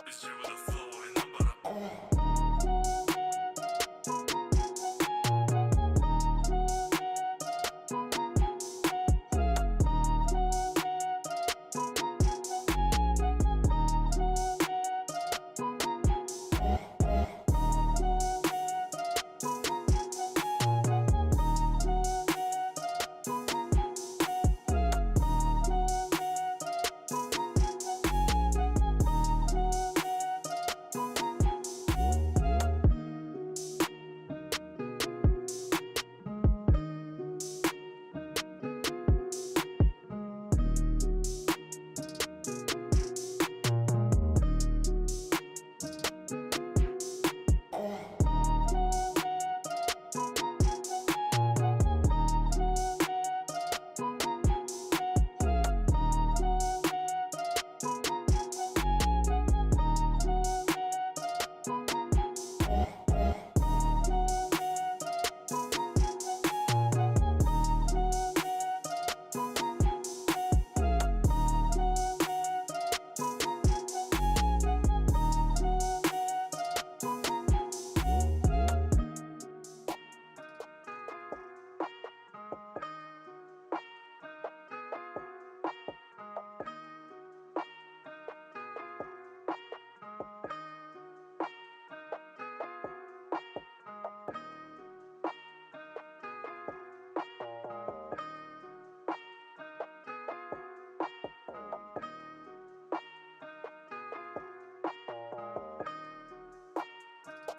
이제부터 flowing 넘버라.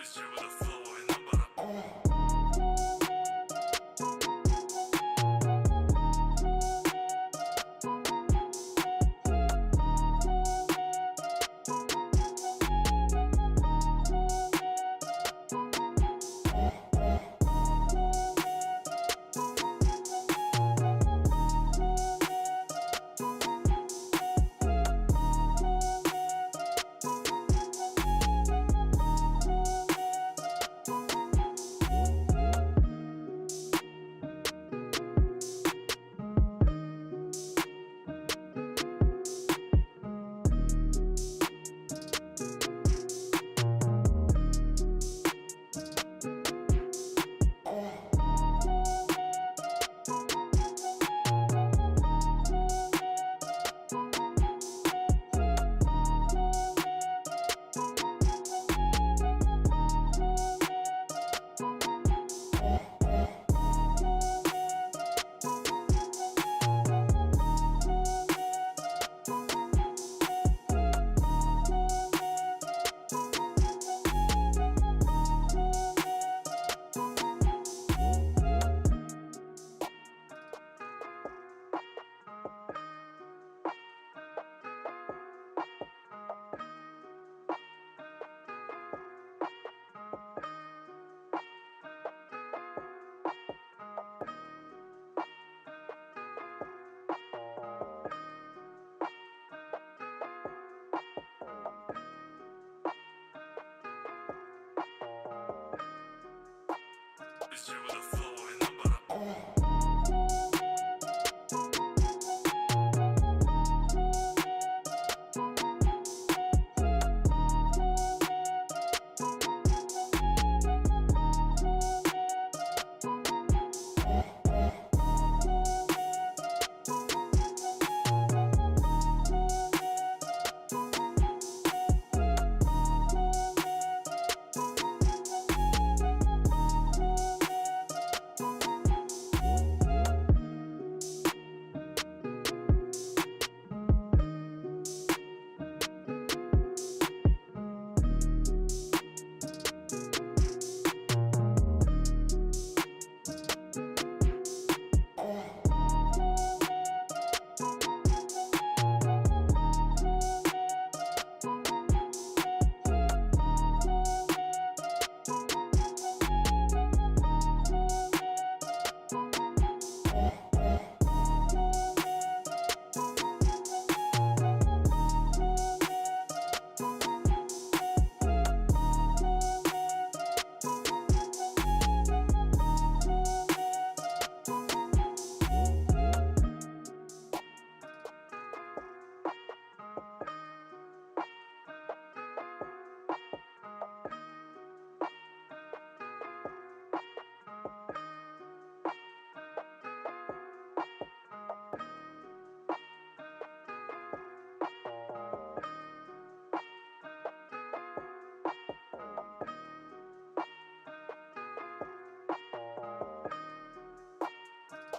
이제부터 flowing 넘버라. 이제부터 flowing 넘버라.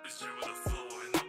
Mr. with a flow and number.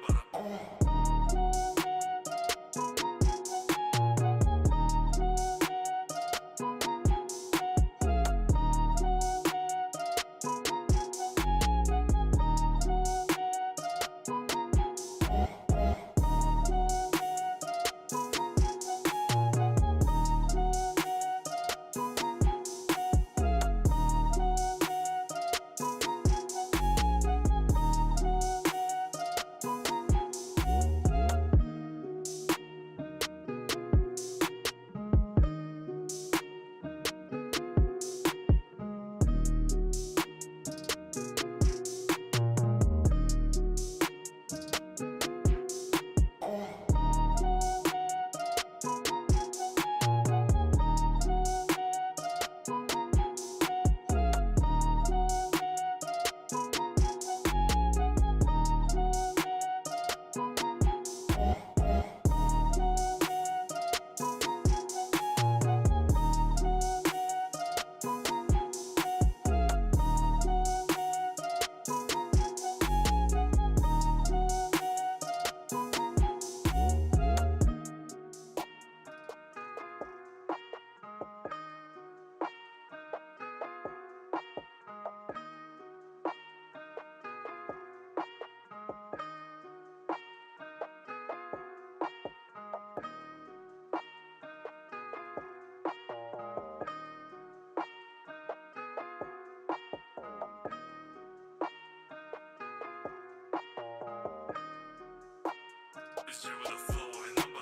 Mr. with a flow and number.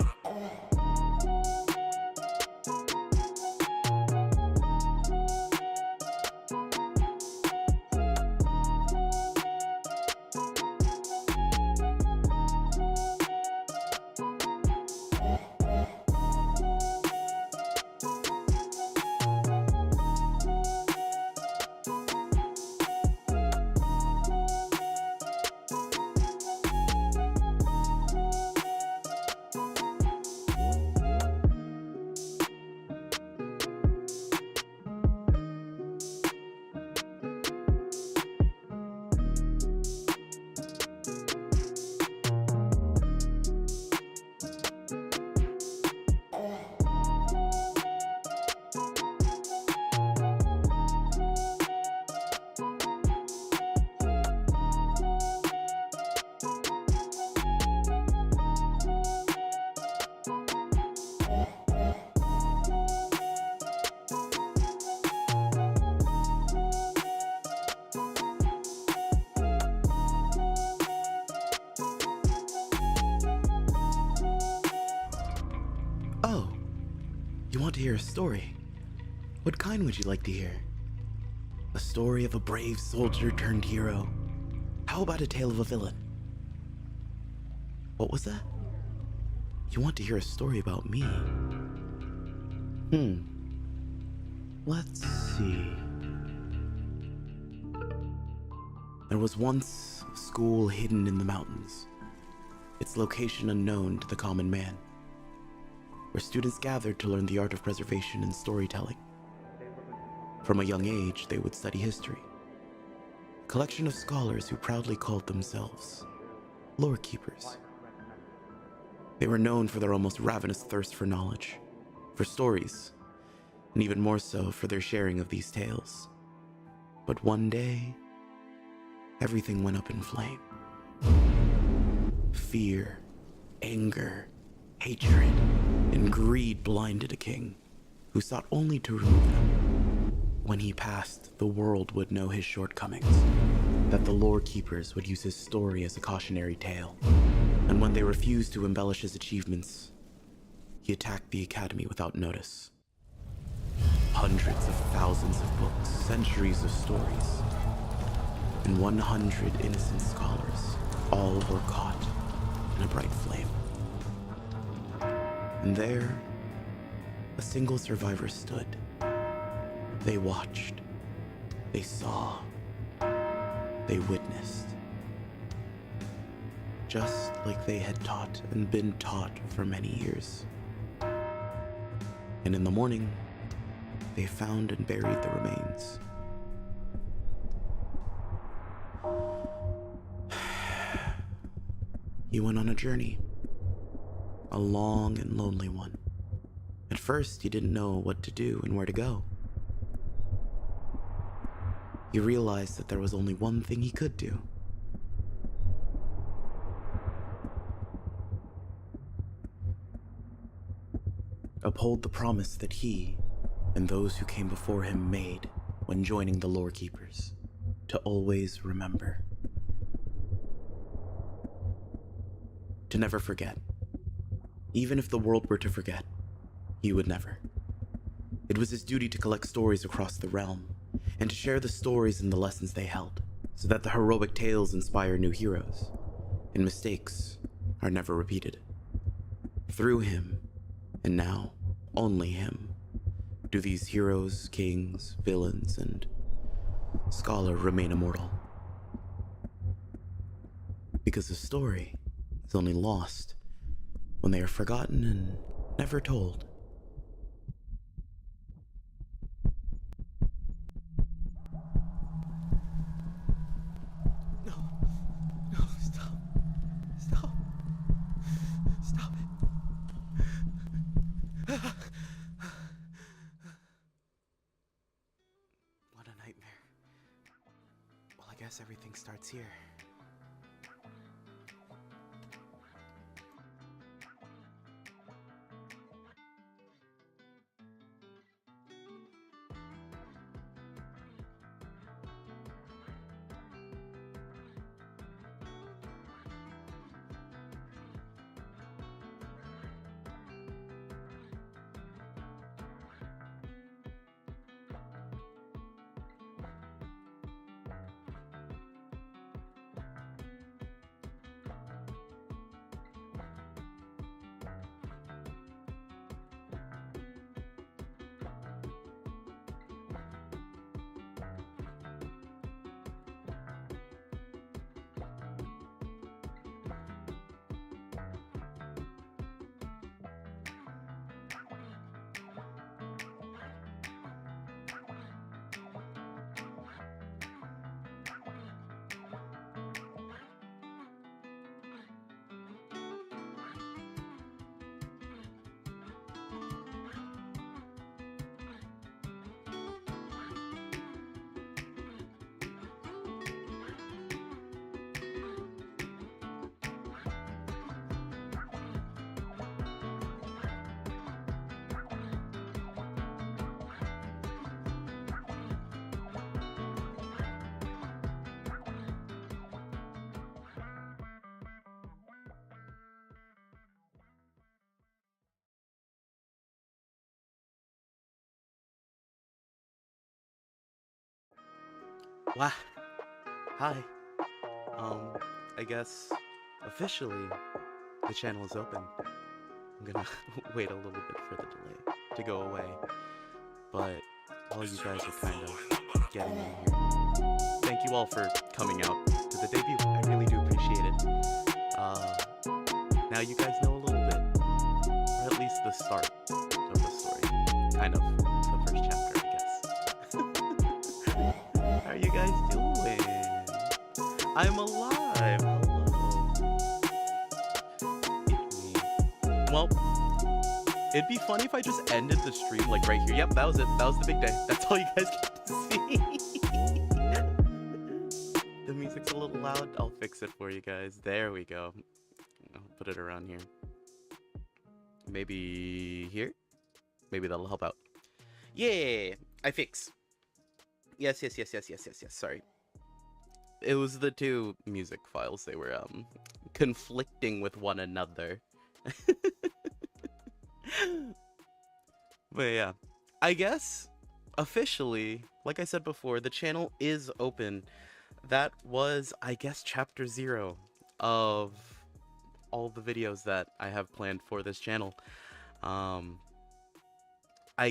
Oh, you want to hear a story? What kind would you like to hear? A story of a brave soldier turned hero? How about a tale of a villain? What was that? You want to hear a story about me? Let's see. There was once a school hidden in the mountains, its location unknown to the common man, where students gathered to learn the art of preservation and storytelling. From a young age, they would study history, a collection of scholars who proudly called themselves lore keepers. They were known for their almost ravenous thirst for knowledge, for stories, and even more so for their sharing of these tales. But one day, everything went up in flame. Fear, anger, hatred, and greed blinded a king who sought only to remove them. When he passed, the world would know his shortcomings, that the lore keepers would use his story as a cautionary tale. And when they refused to embellish his achievements, he attacked the academy without notice. Hundreds of thousands of books, centuries of stories, and 100 innocent scholars, all were caught in a bright flame. And there, a single survivor stood. They watched, they saw, they witnessed. Just like they had taught and been taught for many years. And in the morning, they found and buried the remains. he went on a journey, a long and lonely one. At first, he didn't know what to do and where to go. He realized that there was only one thing he could do. Uphold the promise that he and those who came before him made when joining the Lore Keepers, to always remember. To never forget. Even if the world were to forget, he would never. It was his duty to collect stories across the realm, and to share the stories and the lessons they held, so that the heroic tales inspire new heroes, and mistakes are never repeated. Through him, and now only him, do these heroes, kings, villains, and scholar remain immortal. Because a story is only lost when they are forgotten and never told. No, stop. Stop it. What a nightmare. Well, I guess everything starts here. Wow. Hi. I guess officially the channel is open. I'm gonna wait a little bit for the delay to go away, but while you guys are kind of getting in here, thank you all for coming out to the debut. I really do appreciate it. Now you guys know a little bit, or at least the start of the story. Kind of the first chapter, I guess. How are you guys doing? I'm alive. Hello. It's me. Well, it'd be funny if I just ended the stream like right here. Yep, that was it. That was the big day. That's all you guys get to see. The music's a little loud. I'll fix it for you guys. There we go. I'll put it around here. Maybe here? Maybe that'll help out. Yeah, I fix. Yes. Sorry. It was the two music files. They were conflicting with one another. But yeah, I guess officially, like I said before, the channel is open. That was, I guess, chapter 0 of all the videos that I have planned for this channel. I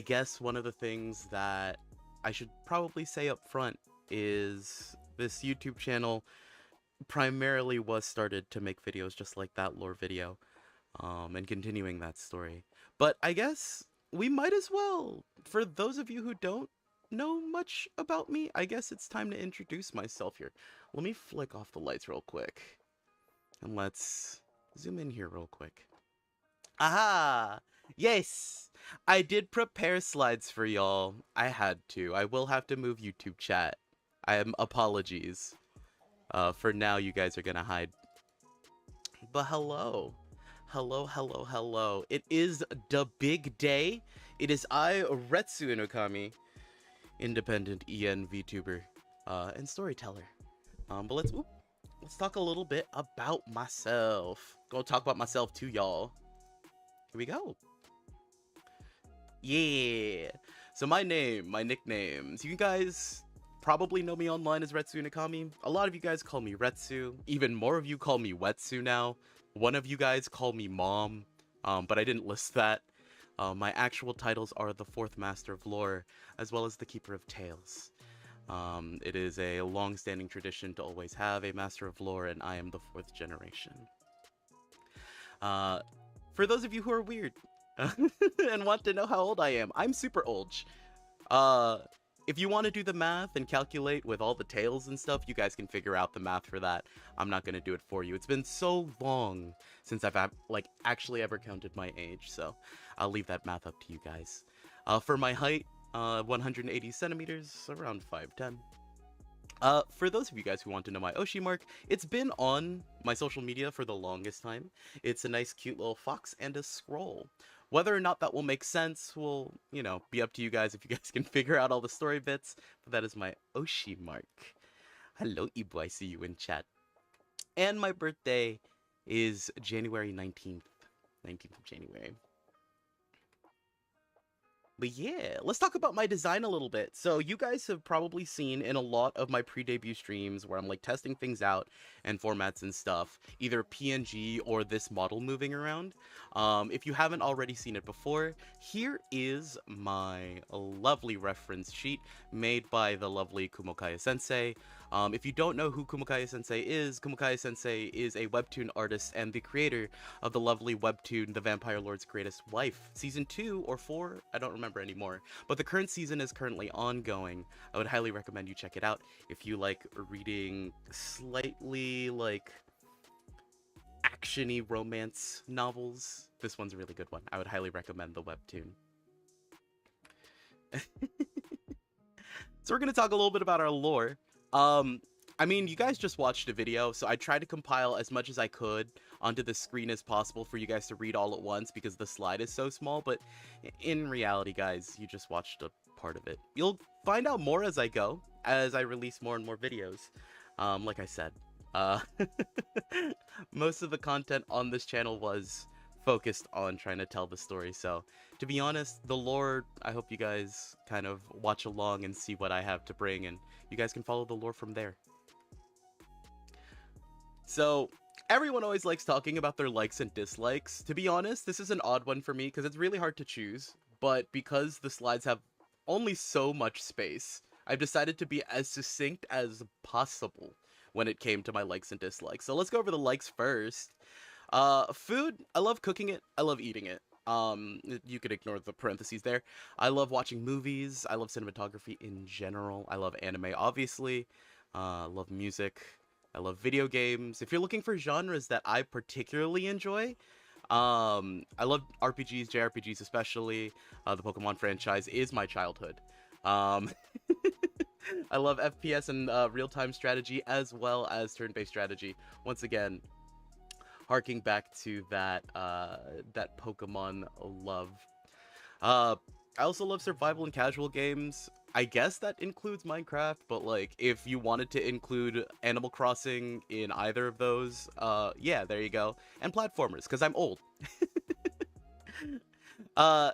guess one of the things that I should probably say up front is this YouTube channel primarily was started to make videos just like that lore video, and continuing that story. But I guess we might as well, for those of you who don't know much about me, I guess it's time to introduce myself here. Let me flick off the lights real quick, and let's zoom in here real quick. Aha! Yes! I did prepare slides for y'all. I had to. I will have to move YouTube chat. I am apologies. For now, you guys are gonna hide. But hello. Hello, hello, hello. It is the big day. It is I, Retsu Inukami, independent EN VTuber, and storyteller. But let's talk a little bit about myself. Go talk about myself to y'all. Here we go. Yeah. So my name, my nicknames. You guys probably know me online as Retsu Inukami. A lot of you guys call me Retsu. Even more of you call me Wetsu now. One of you guys call me Mom, but I didn't list that. My actual titles are the Fourth Master of Lore, as well as the Keeper of Tales. It is a long-standing tradition to always have a Master of Lore, and I am the 4th generation. For those of you who are weird and want to know how old I am, I'm super old. If you want to do the math and calculate with all the tails and stuff, you guys can figure out the math for that. I'm not going to do it for you. It's been so long since I've actually ever counted my age, so I'll leave that math up to you guys. For my height, 180 centimeters, around 5'10". For those of you guys who want to know my Oshi mark, it's been on my social media for the longest time. It's a nice cute little fox and a scroll. Whether or not that will make sense will, be up to you guys if you guys can figure out all the story bits, but that is my Oshi mark. Hello, Ibu, I see you in chat. And my birthday is January 19th. 19th of January. But yeah, let's talk about my design a little bit. So you guys have probably seen in a lot of my pre-debut streams where I'm testing things out and formats and stuff, either PNG or this model moving around. If you haven't already seen it before, here is my lovely reference sheet made by the lovely Kumokaya Sensei. If you don't know who Kumokaya Sensei is a webtoon artist and the creator of the lovely webtoon The Vampire Lord's Greatest Wife. Season 2 or 4? I don't remember anymore. But the current season is currently ongoing. I would highly recommend you check it out. If you like reading slightly action-y romance novels, this one's a really good one. I would highly recommend the webtoon. So we're going to talk a little bit about our lore. I mean, you guys just watched a video, so I tried to compile as much as I could onto the screen as possible for you guys to read all at once because the slide is so small, but in reality, guys, you just watched a part of it. You'll find out more as I go, as I release more and more videos. Like I said, most of the content on this channel was focused on trying to tell the story, so to be honest, the lore, I hope you guys kind of watch along and see what I have to bring, and you guys can follow the lore from there. So, everyone always likes talking about their likes and dislikes. To be honest, this is an odd one for me because it's really hard to choose, but because the slides have only so much space, I've decided to be as succinct as possible when it came to my likes and dislikes. So let's go over the likes first. Food, I love cooking it, I love eating it. You could ignore the parentheses there. I love watching movies, I love cinematography in general, I love anime, obviously, I love music, I love video games. If you're looking for genres that I particularly enjoy, I love RPGs, JRPGs especially. The Pokemon franchise is my childhood. I love FPS and real-time strategy as well as turn-based strategy. Once again, harking back to that that Pokemon love. I also love survival and casual games. I guess that includes Minecraft, but if you wanted to include Animal Crossing in either of those, yeah, there you go. And platformers, because I'm old.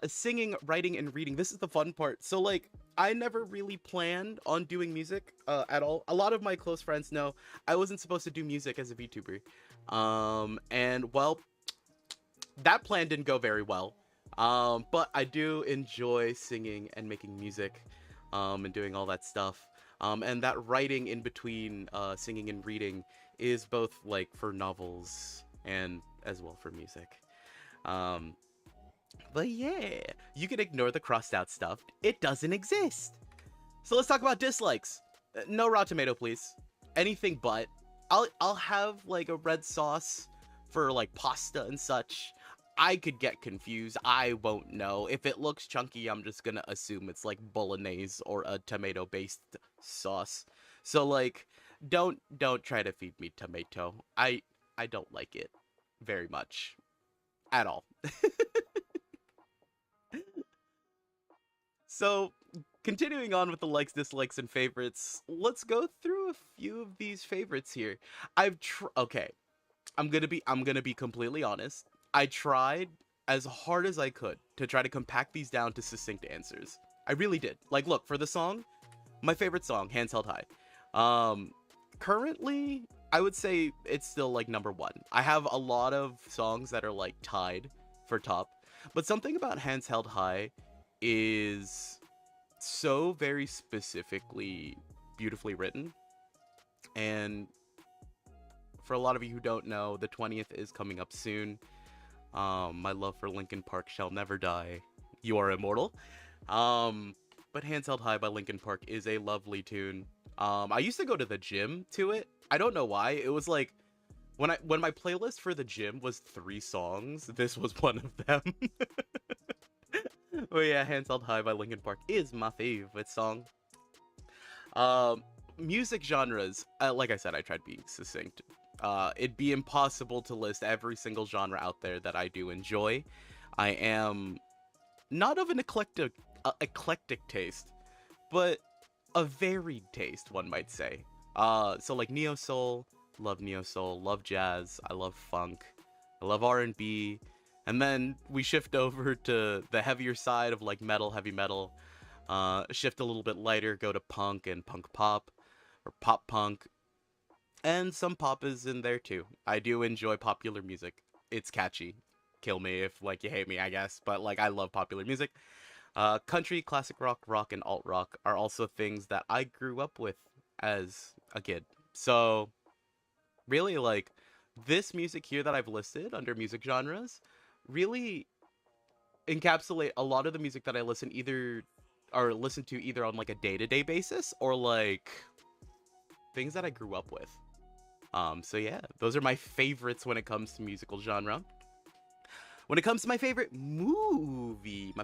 Singing, writing, and reading. This is the fun part. So I never really planned on doing music at all. A lot of my close friends know I wasn't supposed to do music as a VTuber. And well, that plan didn't go very well. But I do enjoy singing and making music, and doing all that stuff. And that writing in between, singing and reading is both for novels and as well for music. But yeah, you can ignore the crossed out stuff. It doesn't exist. So let's talk about dislikes. No raw tomato, please. Anything but. I'll have a red sauce for like pasta and such, I could get confused. I won't know. If it looks chunky, I'm just gonna assume it's like bolognese or a tomato based sauce. So like don't try to feed me tomato. I don't like it very much at all. So, continuing on with the likes, dislikes, and favorites, let's go through a few of these favorites here. Okay. I'm gonna be completely honest. I tried as hard as I could to try to compact these down to succinct answers. I really did. Like, look, for the song, my favorite song, Hands Held High. Um, Currently, I would say it's still like number one. I have a lot of songs that are like tied for top, but something about Hands Held High is so very specifically beautifully written. And for a lot of you who don't know, the 20th is coming up soon. My love for Linkin Park shall never die. You are immortal. But Hands Held High by Linkin Park is a lovely tune. I used to go to the gym to it. I don't know why. It was like when my playlist for the gym was 3 songs, this was one of them. Oh yeah, Hands Held High by Linkin Park is my favorite song. Music genres. Like I said, I tried being succinct. It'd be impossible to list every single genre out there that I do enjoy. I am not of an eclectic taste, but a varied taste, one might say. So like neo soul, love jazz, I love funk, I love R&B, and then we shift over to the heavier side of like heavy metal. Shift a little bit lighter, go to punk and punk pop, or pop punk, and some pop is in there too. I do enjoy popular music. It's catchy. Kill me if like you hate me, I guess, but like I love popular music. Country, classic rock, rock, and alt rock are also things that I grew up with as a kid. So, really, like, this music here that I've listed under music genres really encapsulate a lot of the music that I listen to either on like a day-to-day basis or like things that I grew up with. So yeah, those are my favorites when it comes to musical genre. When it comes to my favorite movie,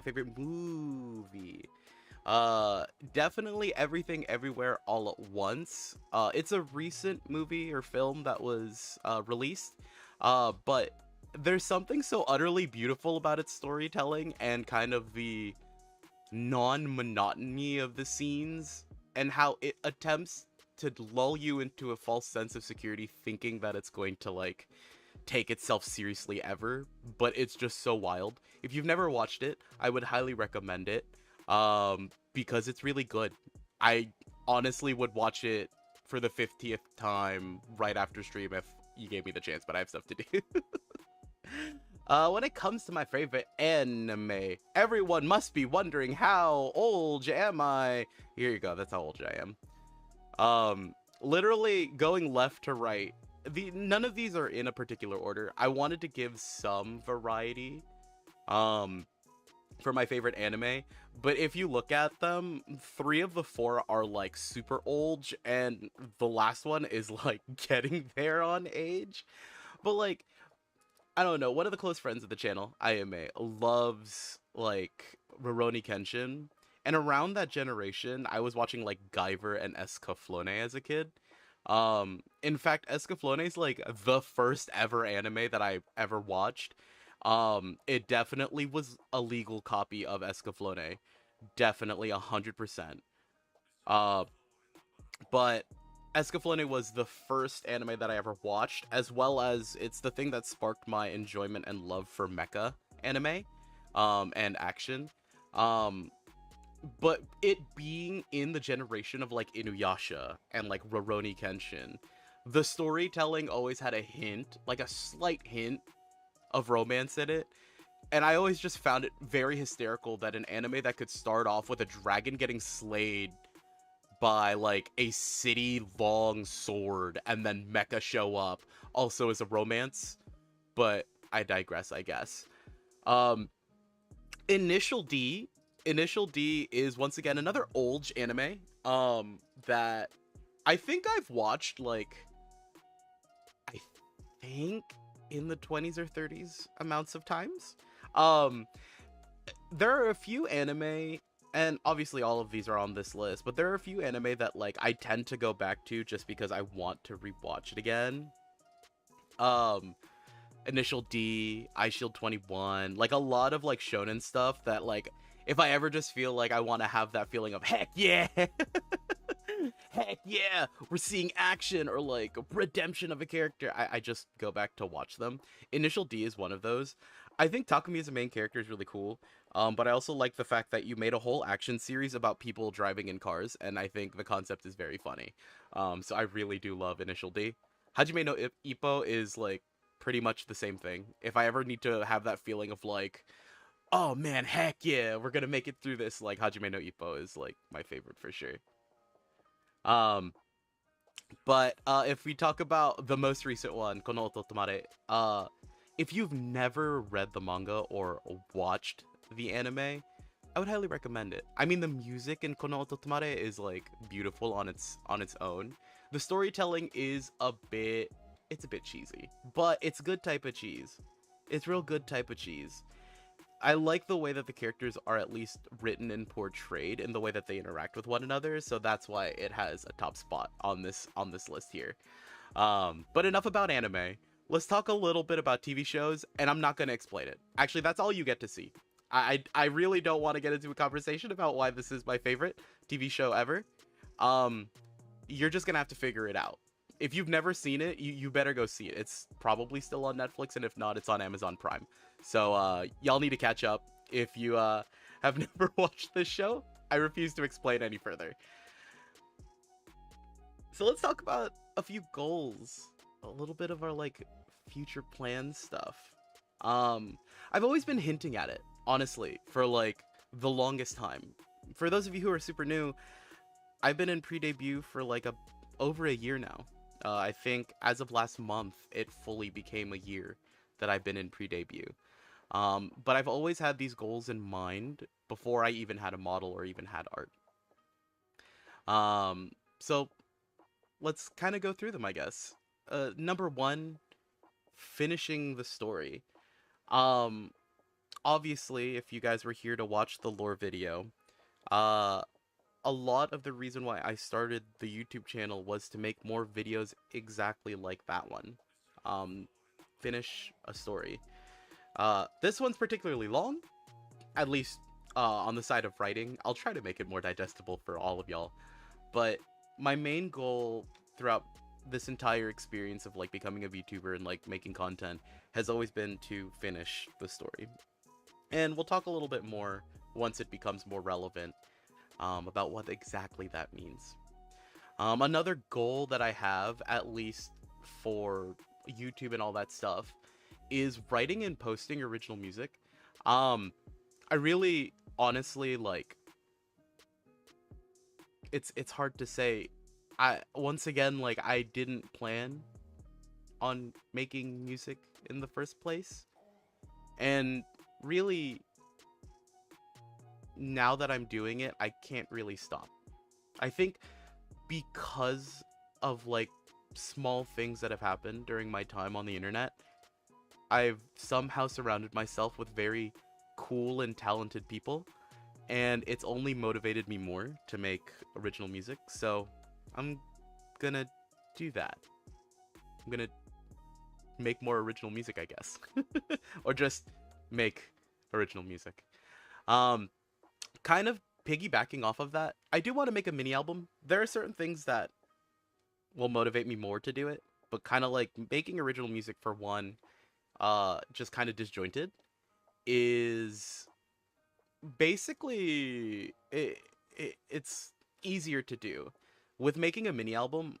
definitely Everything Everywhere All at Once. It's a recent movie or film that was released, but there's something so utterly beautiful about its storytelling and kind of the non-monotony of the scenes and how it attempts to lull you into a false sense of security, thinking that it's going to like take itself seriously ever, but it's just so wild. If you've never watched it, I would highly recommend it, because it's really good. I honestly would watch it for the 50th time right after stream if you gave me the chance, but I have stuff to do. When it comes to my favorite anime, everyone must be wondering how old am I? Here you go, that's how old I am. Literally going left to right. None of these are in a particular order. I wanted to give some variety for my favorite anime, but if you look at them, 3 of the 4 are like super old, and the last one is like getting there on age. But like, I don't know, one of the close friends of the channel, Ayame, loves like Rurouni Kenshin. And around that generation, I was watching like Guyver and Escaflowne as a kid. In fact, Escaflowne is like the first ever anime that I ever watched. It definitely was a legal copy of Escaflowne. Definitely 100%. Uh, but Escaflowne was the first anime that I ever watched, as well as it's the thing that sparked my enjoyment and love for mecha anime, and action. But it being in the generation of like Inuyasha and like Rurouni Kenshin, the storytelling always had a hint, like a slight hint of romance in it. And I always just found it very hysterical that an anime that could start off with a dragon getting slayed by like a city long sword and then mecha show up also is a romance. But I digress, I guess. Initial D is once again another old anime that I think I've watched like I think in the 20s or 30s amounts of times. Um, there are a few anime, and obviously all of these are on this list, but there are a few anime that like I tend to go back to just because I want to rewatch it again. Um, Initial D, I Shield 21, like a lot of like shonen stuff that like if I ever just feel like I want to have that feeling of heck yeah, heck yeah, we're seeing action or like redemption of a character, I just go back to watch them. Initial D is one of those. I think Takumi as a main character is really cool, but I also like the fact that you made a whole action series about people driving in cars, and I think the concept is very funny. So I really do love Initial D. Hajime no Ippo is like pretty much the same thing. If I ever need to have that feeling of like, oh man, heck yeah, we're gonna make it through this, like Hajime no Ippo is like my favorite for sure. Um, but if we talk about the most recent one, Kono Oto Tomare, if you've never read the manga or watched the anime, I would highly recommend it. I mean, the music in Kono Oto Tomare is like beautiful on its own. The storytelling is it's a bit cheesy, but it's good type of cheese. It's real good type of cheese. I like the way that the characters are at least written and portrayed in the way that they interact with one another, so that's why it has a top spot on this list here. But enough about anime. Let's talk a little bit about TV shows, and I'm not going to explain it. Actually, that's all you get to see. I really don't want to get into a conversation about why this is my favorite TV show ever. You're just going to have to figure it out. If you've never seen it, you better go see it. It's probably still on Netflix, and if not, it's on Amazon Prime. So y'all need to catch up. If you have never watched this show, I refuse to explain any further. So let's talk about a few goals, a little bit of our like future plans stuff. I've always been hinting at it, honestly, for like the longest time. For those of you who are super new, I've been in pre-debut for like over a year now. I think as of last month, it fully became a year that I've been in pre-debut. But I've always had these goals in mind before I even had a model or even had art. So let's kind of go through them, I guess. Number one, finishing the story. Obviously, if you guys were here to watch the lore video, a lot of the reason why I started the YouTube channel was to make more videos exactly like that one. Finish a story. This one's particularly long, at least on the side of writing. I'll try to make it more digestible for all of y'all. But my main goal throughout this entire experience of like becoming a VTuber and like making content has always been to finish the story. And we'll talk a little bit more once it becomes more relevant about what exactly that means. Another goal that I have, at least for YouTube and all that stuff, is writing and posting original music. I really, honestly, like, it's hard to say. Once again, like, I didn't plan on making music in the first place, and really, now that I'm doing it, I can't really stop. I think because of like small things that have happened during my time on the internet, I've somehow surrounded myself with very cool and talented people, and it's only motivated me more to make original music. So I'm gonna do that. I'm gonna make more original music, I guess. Or just make original music. Kind of piggybacking off of that, I do want to make a mini album. There are certain things that will motivate me more to do it, but kind of like making original music for one, just kind of disjointed, is basically it's easier to do. With making a mini album,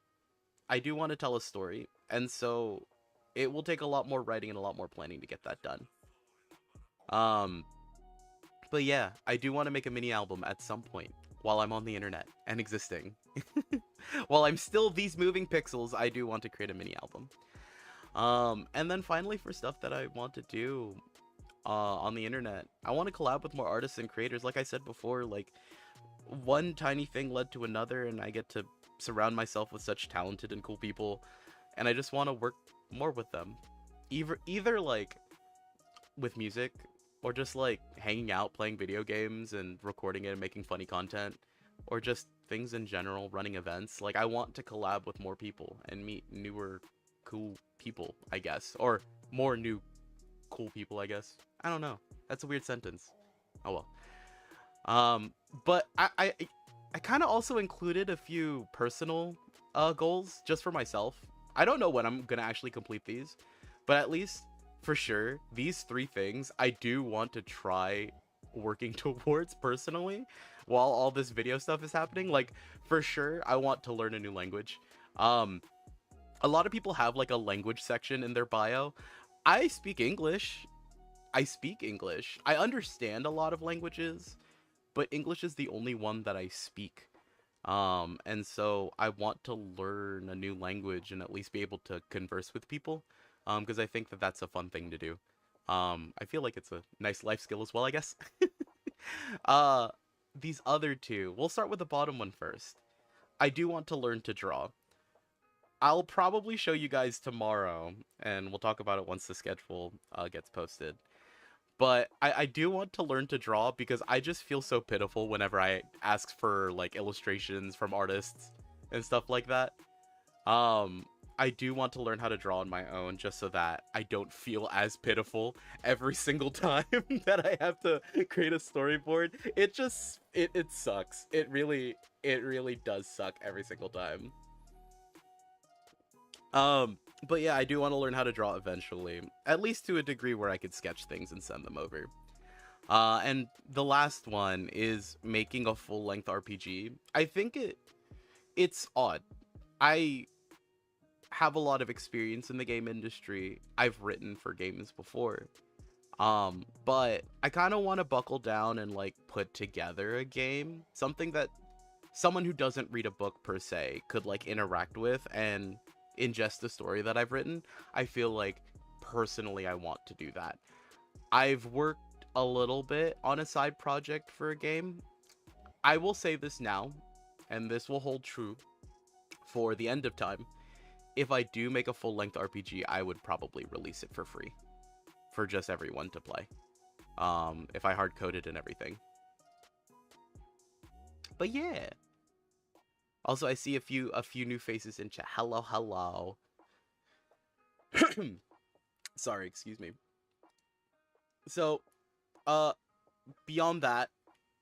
I do want to tell a story, and so it will take a lot more writing and a lot more planning to get that done. But yeah, I do want to make a mini album at some point while I'm on the internet and existing. While I'm still these moving pixels, I do want to create a mini album. And then finally, for stuff that I want to do on the internet, I want to collab with more artists and creators. Like I said before, like one tiny thing led to another, and I get to surround myself with such talented and cool people, and I just want to work more with them. either like with music or just like hanging out, playing video games and recording it and making funny content, or just things in general, running events. Like I want to collab with more people and meet newer cool people, I guess, or more new cool people, I guess. I don't know. That's a weird sentence. Oh well. But I kind of also included a few personal goals just for myself. I don't know when I'm gonna actually complete these, but at least for sure these three things I do want to try working towards personally while all this video stuff is happening. Like for sure I want to learn a new language. Um a lot of people have like a language section in their bio. I speak English. I speak English. I understand a lot of languages, but English is the only one that I speak. And so I want to learn a new language and at least be able to converse with people, because I think that that's a fun thing to do. I feel like it's a nice life skill as well, I guess. uh, these other two, we'll start with the bottom one first. I do want to learn to draw. I'll probably show you guys tomorrow, and we'll talk about it once the schedule gets posted. But I do want to learn to draw because I just feel so pitiful whenever I ask for like illustrations from artists and stuff like that. I do want to learn how to draw on my own just so that I don't feel as pitiful every single time that I have to create a storyboard. It sucks. It really does suck every single time. But yeah, I do want to learn how to draw eventually, at least to a degree where I could sketch things and send them over. And the last one is making a full-length RPG. I think it's odd. I have a lot of experience in the game industry. I've written for games before. But I kind of want to buckle down and like put together a game, something that someone who doesn't read a book per se could like interact with and ingest the story that I've written. I feel like personally I want to do that. I've worked a little bit on a side project for a game. I will say this now, and this will hold true for the end of time. If I do make a full-length RPG, I would probably release it for free for just everyone to play. If I hard-coded and everything. But yeah. Also, I see a few new faces in chat. Hello, hello. Sorry, excuse me. So, beyond that,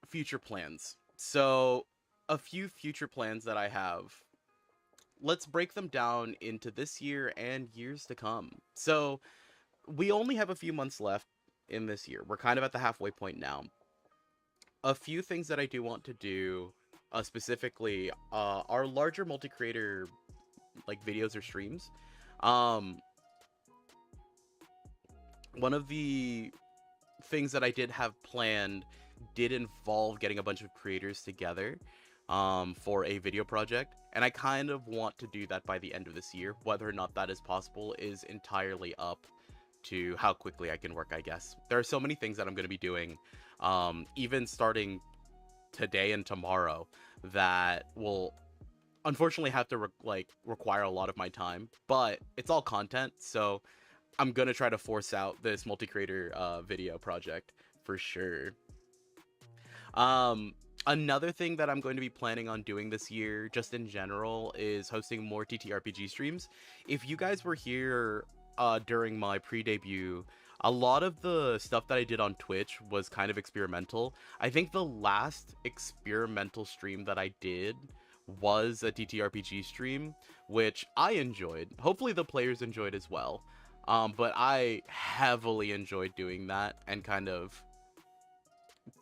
future plans. So, a few future plans that I have. Let's break them down into this year and years to come. So, we only have a few months left in this year. We're kind of at the halfway point now. A few things that I do want to do, specifically, are larger multi-creator like videos or streams. One of the things that I did have planned did involve getting a bunch of creators together for a video project, and I kind of want to do that by the end of this year. Whether or not that is possible is entirely up to how quickly I can work, I guess. There are so many things that I'm going to be doing, even starting today and tomorrow, that will unfortunately have to require a lot of my time, but it's all content, so I'm gonna try to force out this multi-creator video project for sure. Another thing that I'm going to be planning on doing this year, just in general, is hosting more TTRPG streams. If you guys were here during my pre-debut, a lot of the stuff that I did on Twitch was kind of experimental. I think the last experimental stream that I did was a TTRPG stream, which I enjoyed. Hopefully the players enjoyed as well. But I heavily enjoyed doing that and kind of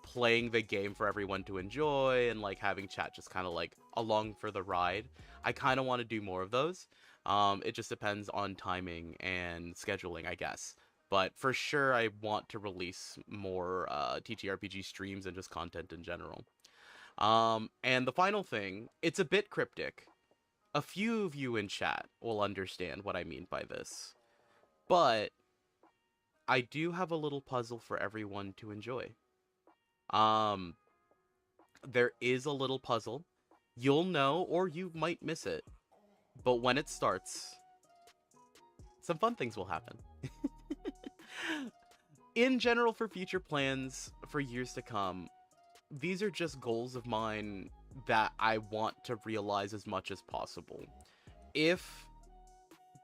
playing the game for everyone to enjoy and like having chat just kind of like along for the ride. I kind of want to do more of those. It just depends on timing and scheduling, I guess. But for sure, I want to release more TTRPG streams and just content in general. And the final thing, it's a bit cryptic. A few of you in chat will understand what I mean by this. But I do have a little puzzle for everyone to enjoy. There is a little puzzle. You'll know, or you might miss it. But when it starts, some fun things will happen. In general, for future plans for years to come, these are just goals of mine that I want to realize as much as possible. If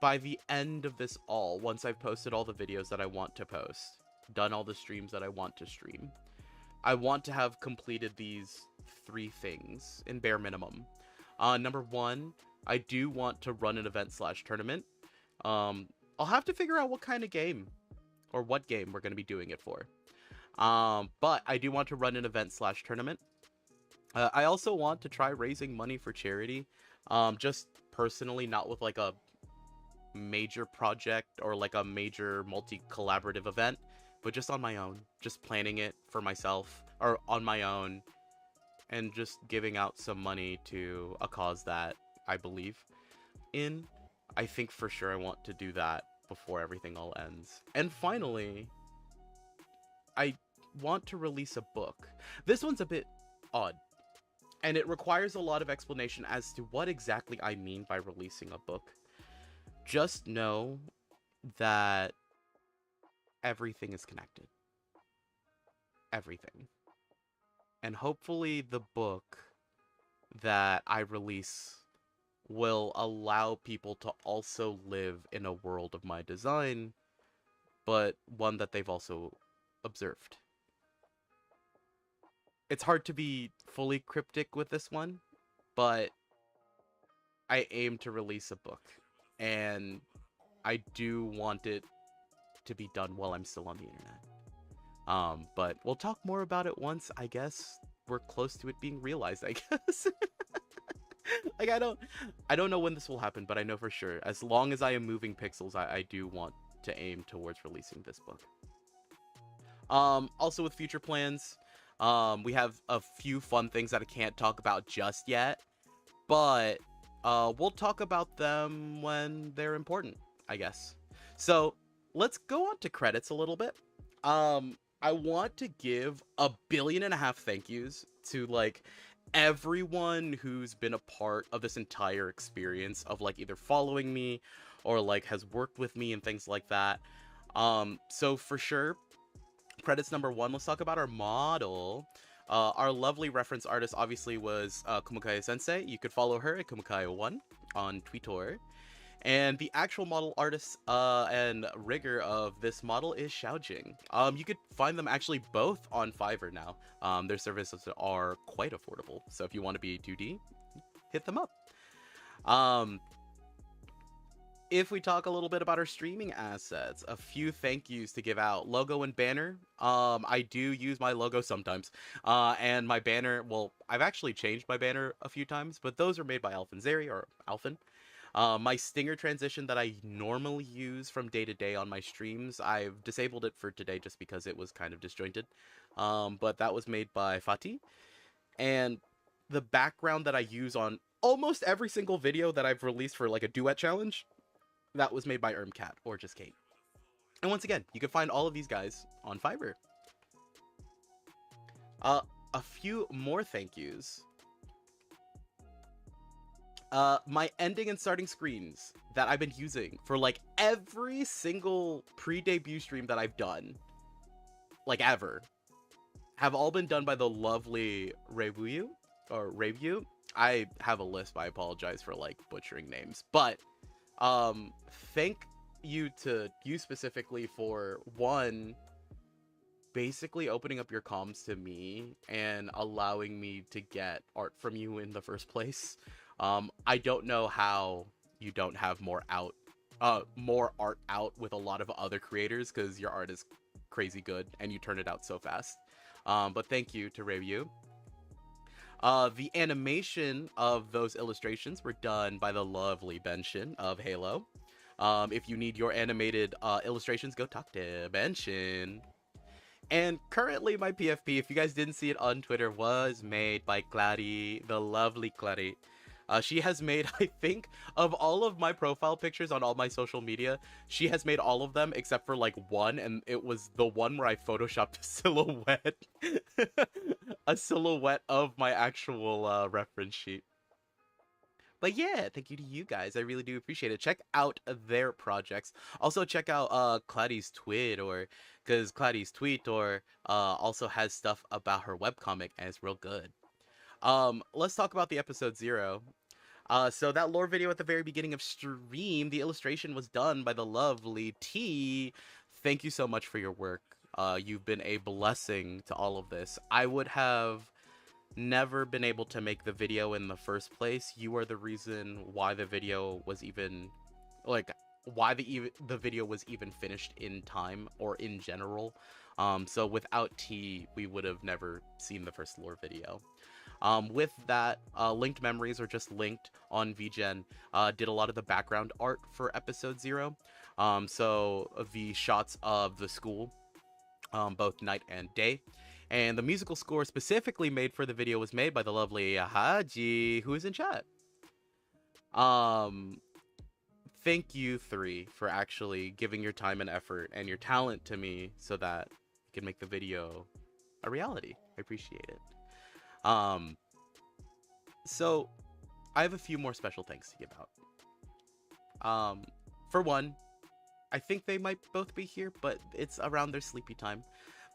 by the end of this all, once I've posted all the videos that I want to post, done all the streams that I want to stream, I want to have completed these 3 things in bare minimum. Number 1, I do want to run an event/tournament. I'll have to figure out what kind of game or what game we're going to be doing it for. But I do want to run an event/tournament. I also want to try raising money for charity. Just personally, not with like a major project or like a major multi-collaborative event, but just on my own, just planning it for myself or on my own, and just giving out some money to a cause that I believe in. I think for sure I want to do that before everything all ends. And finally, I want to release a book. This one's a bit odd, and it requires a lot of explanation as to what exactly I mean by releasing a book. Just know that everything is connected. Everything. And hopefully the book that I release will allow people to also live in a world of my design, but one that they've also observed. It's hard to be fully cryptic with this one, but I aim to release a book, and I do want it to be done while I'm still on the internet. But we'll talk more about it once, I guess, we're close to it being realized, I guess. Like, I don't know when this will happen, but I know for sure, as long as I am moving pixels, I do want to aim towards releasing this book. Also with future plans, we have a few fun things that I can't talk about just yet, but we'll talk about them when they're important, I guess. So let's go on to credits a little bit. I want to give 1.5 billion thank yous to like everyone who's been a part of this entire experience of like either following me or like has worked with me and things like that. So for sure, credits number 1, let's talk about our model. Our lovely reference artist obviously was Kumukaya Sensei. You could follow her at Kumukaya1 on Twitter. And the actual model artist and rigger of this model is Xiaojing. You could find them actually both on Fiverr now. Their services are quite affordable, so if you want to be 2D, hit them up. If we talk a little bit about our streaming assets, a few thank yous to give out. Logo and banner. I do use my logo sometimes. And my banner, well, I've actually changed my banner a few times, but those are made by Alphanzeri or Alphan. My stinger transition that I normally use from day to day on my streams, I've disabled it for today just because it was kind of disjointed. But that was made by Fatih. And the background that I use on almost every single video that I've released for like a duet challenge, that was made by Ermcat or just Kate. And once again, you can find all of these guys on Fiverr. A few more thank yous. My ending and starting screens that I've been using for like every single pre-debut stream that I've done, like ever, have all been done by the lovely Rebu or Rebu. I have a lisp, I apologize for like butchering names, but thank you to you specifically for one, basically opening up your comms to me and allowing me to get art from you in the first place. I don't know how you don't have more art out with a lot of other creators, because your art is crazy good and you turn it out so fast. But thank you to Rebu. The animation of those illustrations were done by the lovely Benshin of Halo. If you need your animated illustrations, go talk to Benshin. And currently my PFP, if you guys didn't see it on Twitter, was made by Clary, the lovely Clary. She has made, I think, of all of my profile pictures on all my social media, she has made all of them except for like one, and it was the one where I photoshopped a silhouette. A silhouette of my actual reference sheet. But yeah, thank you to you guys. I really do appreciate it. Check out their projects. Also check out Claddy's tweet or because Claddy's tweet or also has stuff about her webcomic and it's real good. Let's talk about the episode 0. So that lore video at the very beginning of stream, the illustration was done by the lovely T. Thank you so much for your work. You've been a blessing to all of this. I would have never been able to make the video in the first place. You are the reason why the video was even like why the video was even finished in time or in general. So without T, we would have never seen the first lore video. With that, Linked Memories, or just Linked on VGen, did a lot of the background art for episode 0. So the shots of the school, both night and day. And the musical score specifically made for the video was made by the lovely Haji, who is in chat. Thank you 3 for actually giving your time and effort and your talent to me so that I can make the video a reality. I appreciate it. So I have a few more special thanks to give out. For one, I think they might both be here, but it's around their sleepy time.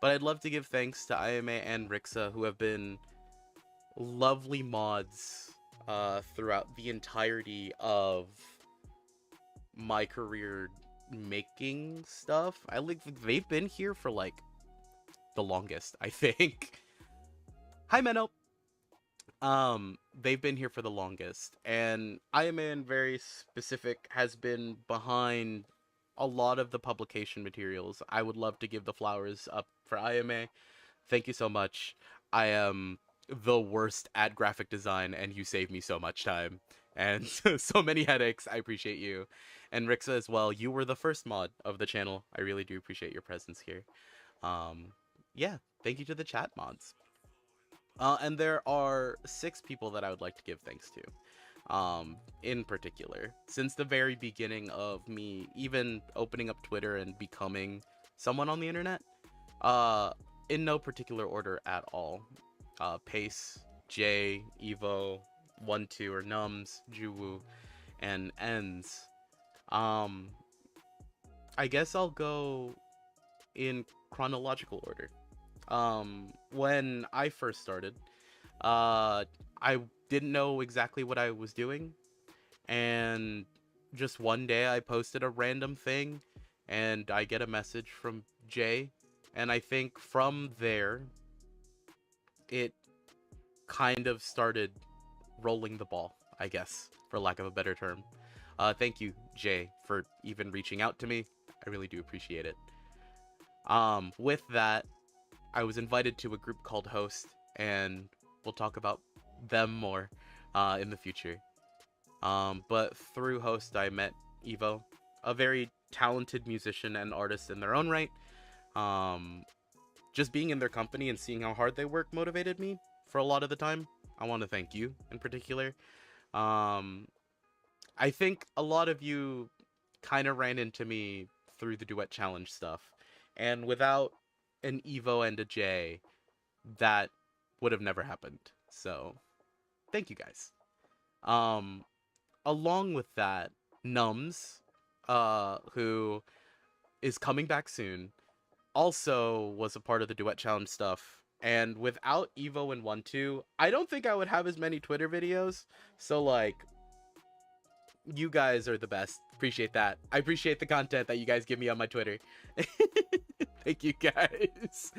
But I'd love to give thanks to Ayame and Rixa, who have been lovely mods throughout the entirety of my career making stuff. They've been here for like the longest, I think. Hi, Menno. They've been here for the longest, and Ayame in very specific has been behind a lot of the publication materials. I would love to give the flowers up for Ayame. Thank you so much. I am the worst at graphic design, and you save me so much time and so many headaches. I appreciate you. And Rixa as well. You were the first mod of the channel. I really do appreciate your presence here. Yeah, thank you to the chat mods. And there are 6 people that I would like to give thanks to. In particular, since the very beginning of me even opening up Twitter and becoming someone on the internet, in no particular order at all. Pace, Jay, Evo, 1-2 or Nums, Juwu, and Ends. I guess I'll go in chronological order. When I first started, I didn't know exactly what I was doing, and just one day I posted a random thing and I get a message from Jay, and I think from there it kind of started rolling the ball, I guess, for lack of a better term. Thank you, Jay, for even reaching out to me. I really do appreciate it. With that, I was invited to a group called Host, and we'll talk about them more in the future. But through Host, I met Evo, a very talented musician and artist in their own right. Just being in their company and seeing how hard they work motivated me for a lot of the time. I want to thank you in particular. I think a lot of you kind of ran into me through the Duet Challenge stuff. And without an Evo and a J, that would have never happened. So, thank you guys. Along with that, Nums, who is coming back soon, also was a part of the Duet Challenge stuff. And without Evo and 1-2, I don't think I would have as many Twitter videos. So, like, you guys are the best. Appreciate that. I appreciate the content that you guys give me on my Twitter. Thank you guys.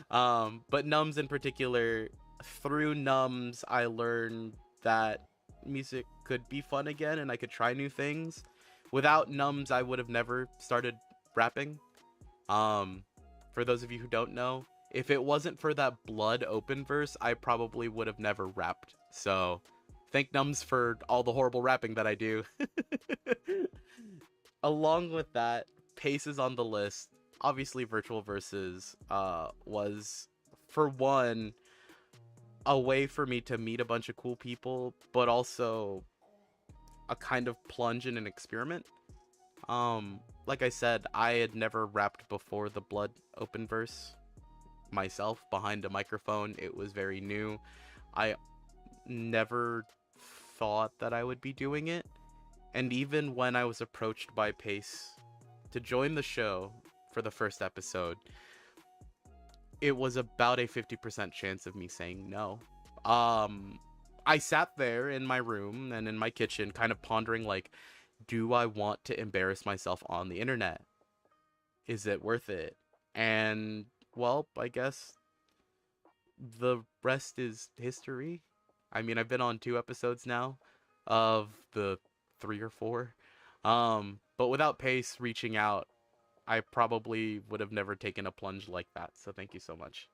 But Nums in particular, through Nums, I learned that music could be fun again and I could try new things. Without Nums, I would have never started rapping. For those of you who don't know, if it wasn't for that Blood open verse, I probably would have never rapped. So, thank Nums for all the horrible rapping that I do. Along with that, Pace is on the list. Obviously, Virtual Versus was, for one, a way for me to meet a bunch of cool people, but also a kind of plunge in an experiment. Like I said, I had never rapped before the Blood open verse myself behind a microphone. It was very new. I never thought that I would be doing it. And even when I was approached by Pace to join the show for the first episode, it was about a 50% chance of me saying no. I sat there in my room and in my kitchen kind of pondering, like, do I want to embarrass myself on the internet? Is it worth it? And, well, I guess the rest is history. I mean, I've been on 2 episodes now of the 3 or 4. But without Pace reaching out, I probably would have never taken a plunge like that. So thank you so much.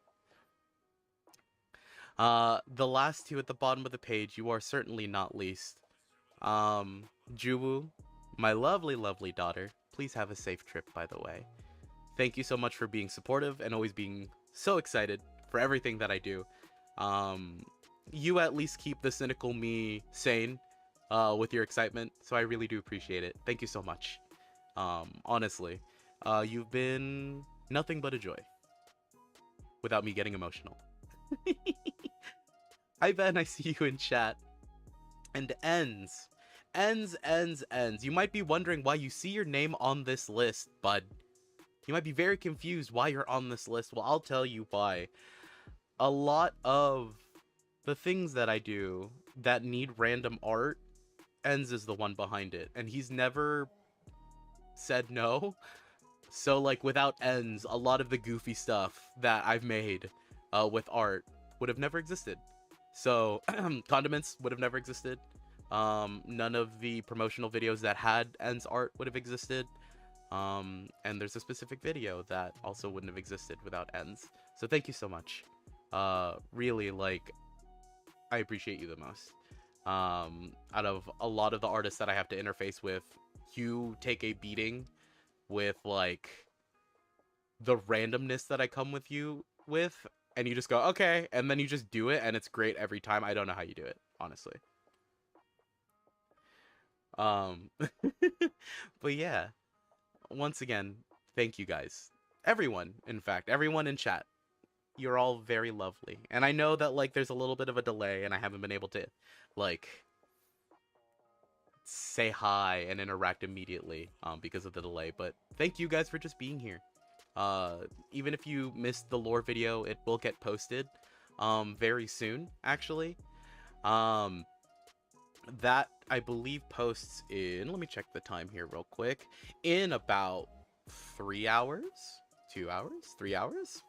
The last 2 at the bottom of the page, you are certainly not least. Juwu, my lovely, lovely daughter. Please have a safe trip, by the way. Thank you so much for being supportive and always being so excited for everything that I do. You at least keep the cynical me sane with your excitement, so I really do appreciate it. Thank you so much. Honestly, you've been nothing but a joy without me getting emotional. Hi Ben, I see you in chat. And ends. You might be wondering why you see your name on this list, bud. You might be very confused why you're on this list. Well, I'll tell you why. A lot of the things that I do that need random art, Ends is the one behind it. And he's never said no. So, like, without Ends, a lot of the goofy stuff that I've made with art would have never existed. So, condiments would have never existed. None of the promotional videos that had Ends art would have existed. And there's a specific video that also wouldn't have existed without Ends. So thank you so much. Really, like, I appreciate you the most. Out of a lot of the artists that I have to interface with, you take a beating with, like, the randomness that I come with you with, and you just go, okay, and then you just do it, and it's great every time. I don't know how you do it, honestly. But yeah, once again, thank you guys. Everyone, in fact, everyone in chat. You're all very lovely. And I know that, like, there's a little bit of a delay and I haven't been able to, like, say hi and interact immediately because of the delay. But thank you guys for just being here. Even if you missed the lore video, it will get posted very soon, actually. That, I believe, posts in, let me check the time here real quick, in about 3 hours? 2 hours? 3 hours?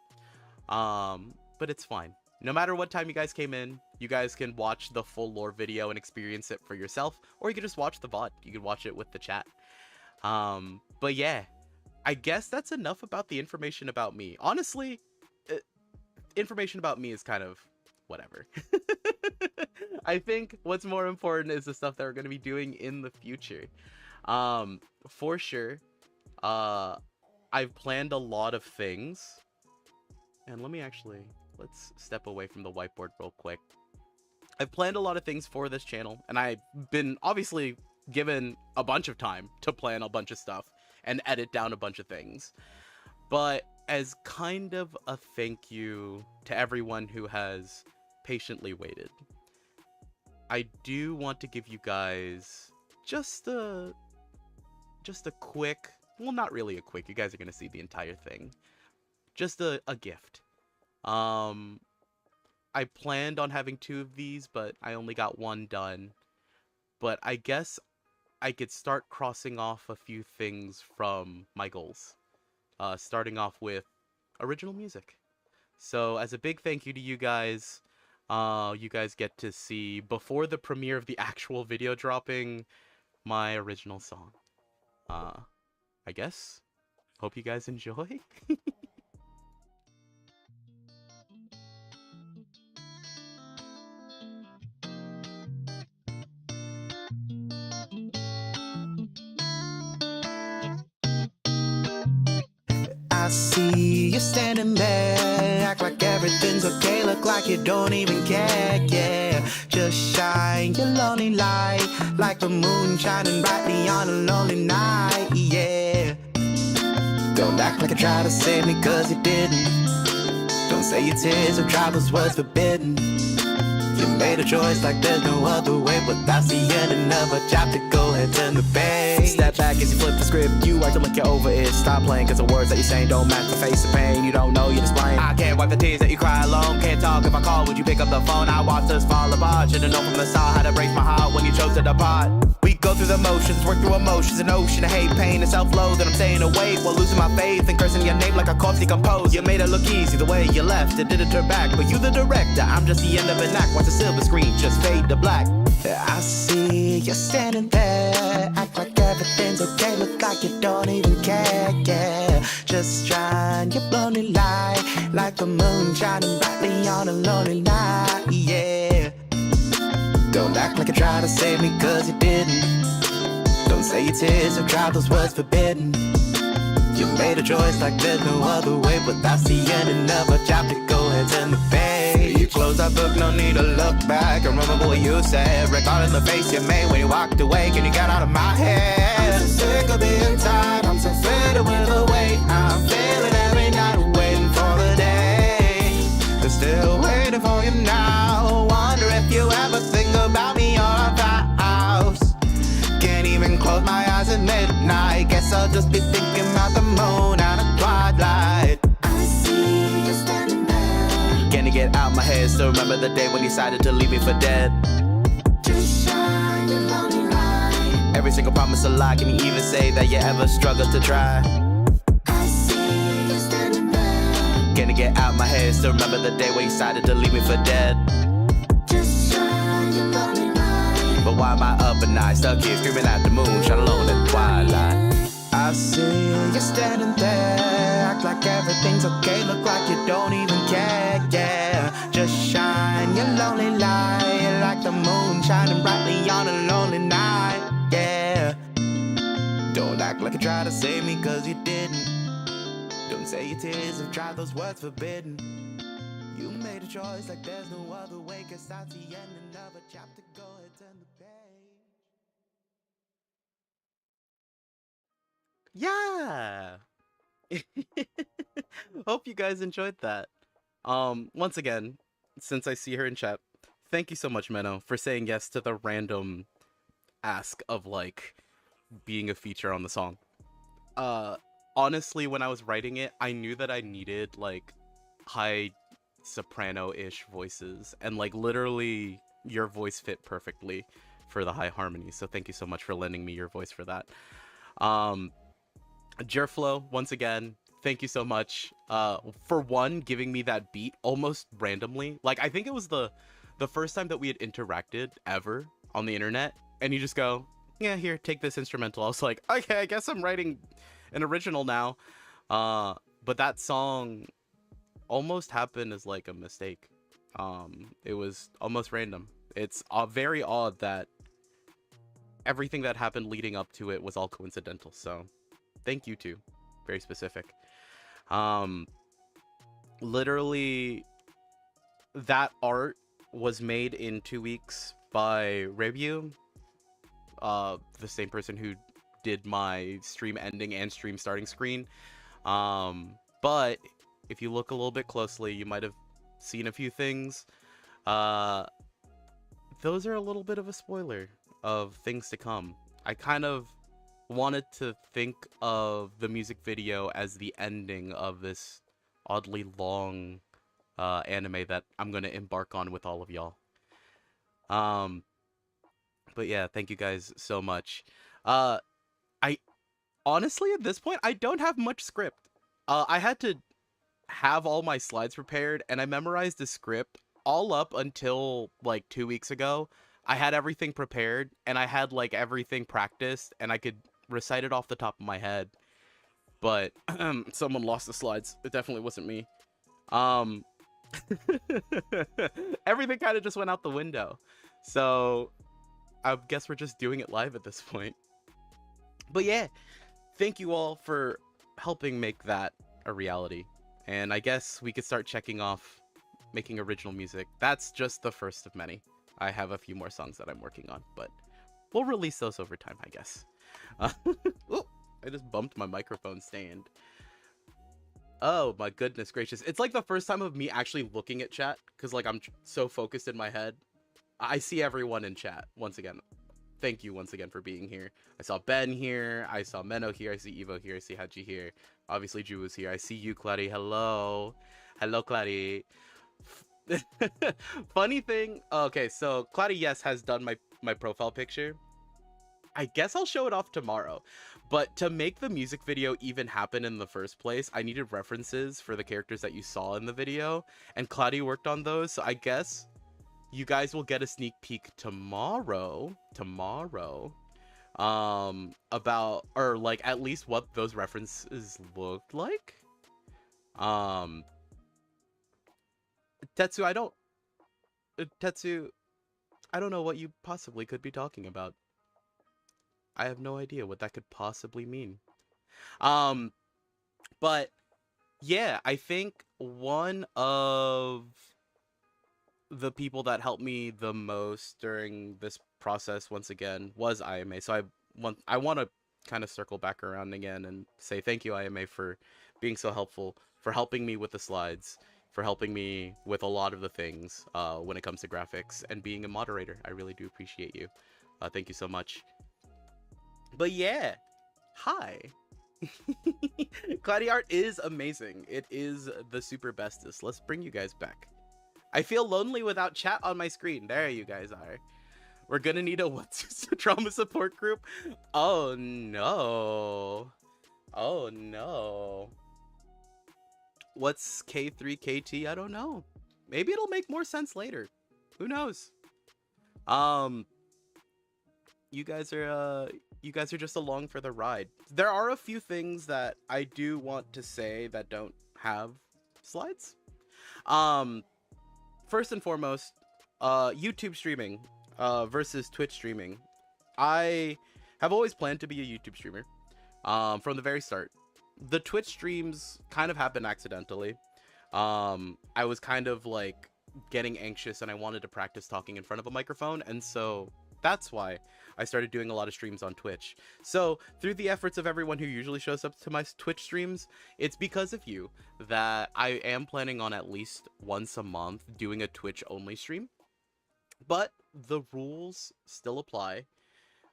But it's fine. No matter what time you guys came in, you guys can watch the full lore video and experience it for yourself, or you can just watch the VOD. You can watch it with the chat. But yeah, I guess that's enough about the information about me. Honestly, information about me is kind of whatever. I think what's more important is the stuff that we're going to be doing in the future. For sure, I've planned a lot of things. And let's step away from the whiteboard real quick. I've planned a lot of things for this channel, and I've been obviously given a bunch of time to plan a bunch of stuff and edit down a bunch of things. But as kind of a thank you to everyone who has patiently waited, I do want to give you guys just a quick, well, not really a quick, you guys are going to see the entire thing. Just a gift. I planned on having 2 of these, but I only got 1 done. But I guess I could start crossing off a few things from my goals. Starting off with original music. So as a big thank you to you guys get to see, before the premiere of the actual video dropping, my original song. I guess. Hope you guys enjoy. I see you standing there, act like everything's okay, look like you don't even care, yeah. Just shine your lonely light, like the moon shining brightly on a lonely night, yeah. Don't act like you tried to save me, cause you didn't. Don't say your tears or troubles was forbidden. You made made a choice like there's no other way, but that's the ending of a chapter. Go ahead, turn the page. Step back as you flip the script. You acting like you're over it. Stop playing, cause the words that you're saying don't match the face of pain. You don't know you're displaying. I can't wipe the tears that you cry alone. Can't talk if I call, would you pick up the phone? I watched us fall apart. Should've known from the start how to break my heart when you chose to depart. We go through the motions, work through emotions, an ocean of hate, pain, and self-loathe. And I'm staying awake while losing my faith and cursing your name like a corpse decomposed. You made it look easy the way you left, it didn't turn back. But you the director, I'm just the end of an act. Watch the silver screen just fade to black. I see you standing there, act like everything's okay, look like you don't even care, yeah. Just shine your lonely light, like the moon shining brightly on a lonely night, yeah. Don't act like you're trying to save me, cause you didn't. Don't say your tears have dried, those words forbidden. You made a choice like there's no other way, but that's the ending of a chapter. Go ahead, turn the page. You close that book, no need to look back. And remember what you said, regardless the face you made when you walked away. Can you get out of my head? I'm so sick of being tired, I'm so fed with the weight I'm feeling every night, waiting for the day. They're still waiting for you now. Wonder if you ever think about me or about house. Can't even close my eyes at midnight. Guess I'll just be thinking about the moon and the twilight. I see you standing there. Can you get out my head? Still remember the day when you decided to leave me for dead. Just shine your lonely light. Every single promise a lie. Can you even say that you ever struggled to try? I see you standing there. Can you get out my head? Still remember the day when you decided to leave me for dead. But why am I up at night, stuck here screaming at the moon, shine alone at twilight? I see you standing there, act like everything's okay, look like you don't even care, yeah. Just shine your lonely light, like the moon shining brightly on a lonely night, yeah. Don't act like you try to save me, cause you didn't. Don't say your tears have dried, those words forbidden. You made a choice like there's no other way, cause that's the ending of a chapter. Go ahead, turn the page. Yeah. Hope you guys enjoyed that. Once again, since I see her in chat, thank you so much, Menno, for saying yes to the random ask of like being a feature on the song. Honestly, when I was writing it, I knew that I needed like high soprano-ish voices, and like literally your voice fit perfectly for the high harmony, so thank you so much for lending me your voice for that. Jerflo, once again, thank you so much for one, giving me that beat almost randomly. Like, I think it was the first time that we had interacted ever on the internet, and you just go, yeah, here, take this instrumental. I was like, okay, I guess I'm writing an original now. But that song almost happened as like a mistake. It was almost random. It's very odd that everything that happened leading up to it was all coincidental, so thank you too. Very specific. Literally, that art was made in 2 weeks by Rebu, the same person who did my stream ending and stream starting screen. But if you look a little bit closely, you might have seen a few things. Those are a little bit of a spoiler of things to come. I kind of wanted to think of the music video as the ending of this oddly long anime that I'm going to embark on with all of y'all. But yeah, thank you guys so much. I honestly, at this point, I don't have much script. I had to have all my slides prepared, and I memorized the script all up until like 2 weeks ago. I had everything prepared, and I had like everything practiced, and I could recite it off the top of my head. But someone lost the slides. It definitely wasn't me. Everything kind of just went out the window. So I guess we're just doing it live at this point. But yeah, thank you all for helping make that a reality. And I guess we could start checking off making original music. That's just the first of many. I have a few more songs that I'm working on, but we'll release those over time, I guess. Ooh, I just bumped my microphone stand. Oh my goodness gracious. It's like the first time of me actually looking at chat, because like I'm so focused in my head. I see everyone in chat once again. Thank you once again for being here. I saw Ben here. I saw Menno here. I see Evo here. I see Haji here. Obviously, Ju is here. I see you, Clary. Hello. Hello, Clary. Funny thing. Okay, so Clary, yes, has done my profile picture. I guess I'll show it off tomorrow. But to make the music video even happen in the first place, I needed references for the characters that you saw in the video. And Claudia worked on those. So I guess you guys will get a sneak peek tomorrow about, or like at least what those references looked like. Tetsu, Tetsu, I don't know what you possibly could be talking about. I have no idea what that could possibly mean. But yeah, I think one of the people that helped me the most during this process once again was IMA. So I want to kind of circle back around again and say thank you, IMA, for being so helpful, for helping me with the slides, for helping me with a lot of the things when it comes to graphics, and being a moderator. I really do appreciate you. Thank you so much. But yeah, hi. Cloudy art is amazing. It is the super bestest. Let's bring you guys back. I feel lonely without chat on my screen. There you guys are. We're gonna need a what's trauma support group. Oh no. Oh no. What's K3KT? I don't know. Maybe it'll make more sense later. Who knows? You guys are just along for the ride. There are a few things that I do want to say that don't have slides. First and foremost, YouTube streaming versus Twitch streaming. I have always planned to be a YouTube streamer from the very start. The Twitch streams kind of happened accidentally. I was kind of like getting anxious and I wanted to practice talking in front of a microphone, and so that's why I started doing a lot of streams on Twitch. So through the efforts of everyone who usually shows up to my Twitch streams, it's because of you that I am planning on at least once a month doing a Twitch only stream. But the rules still apply.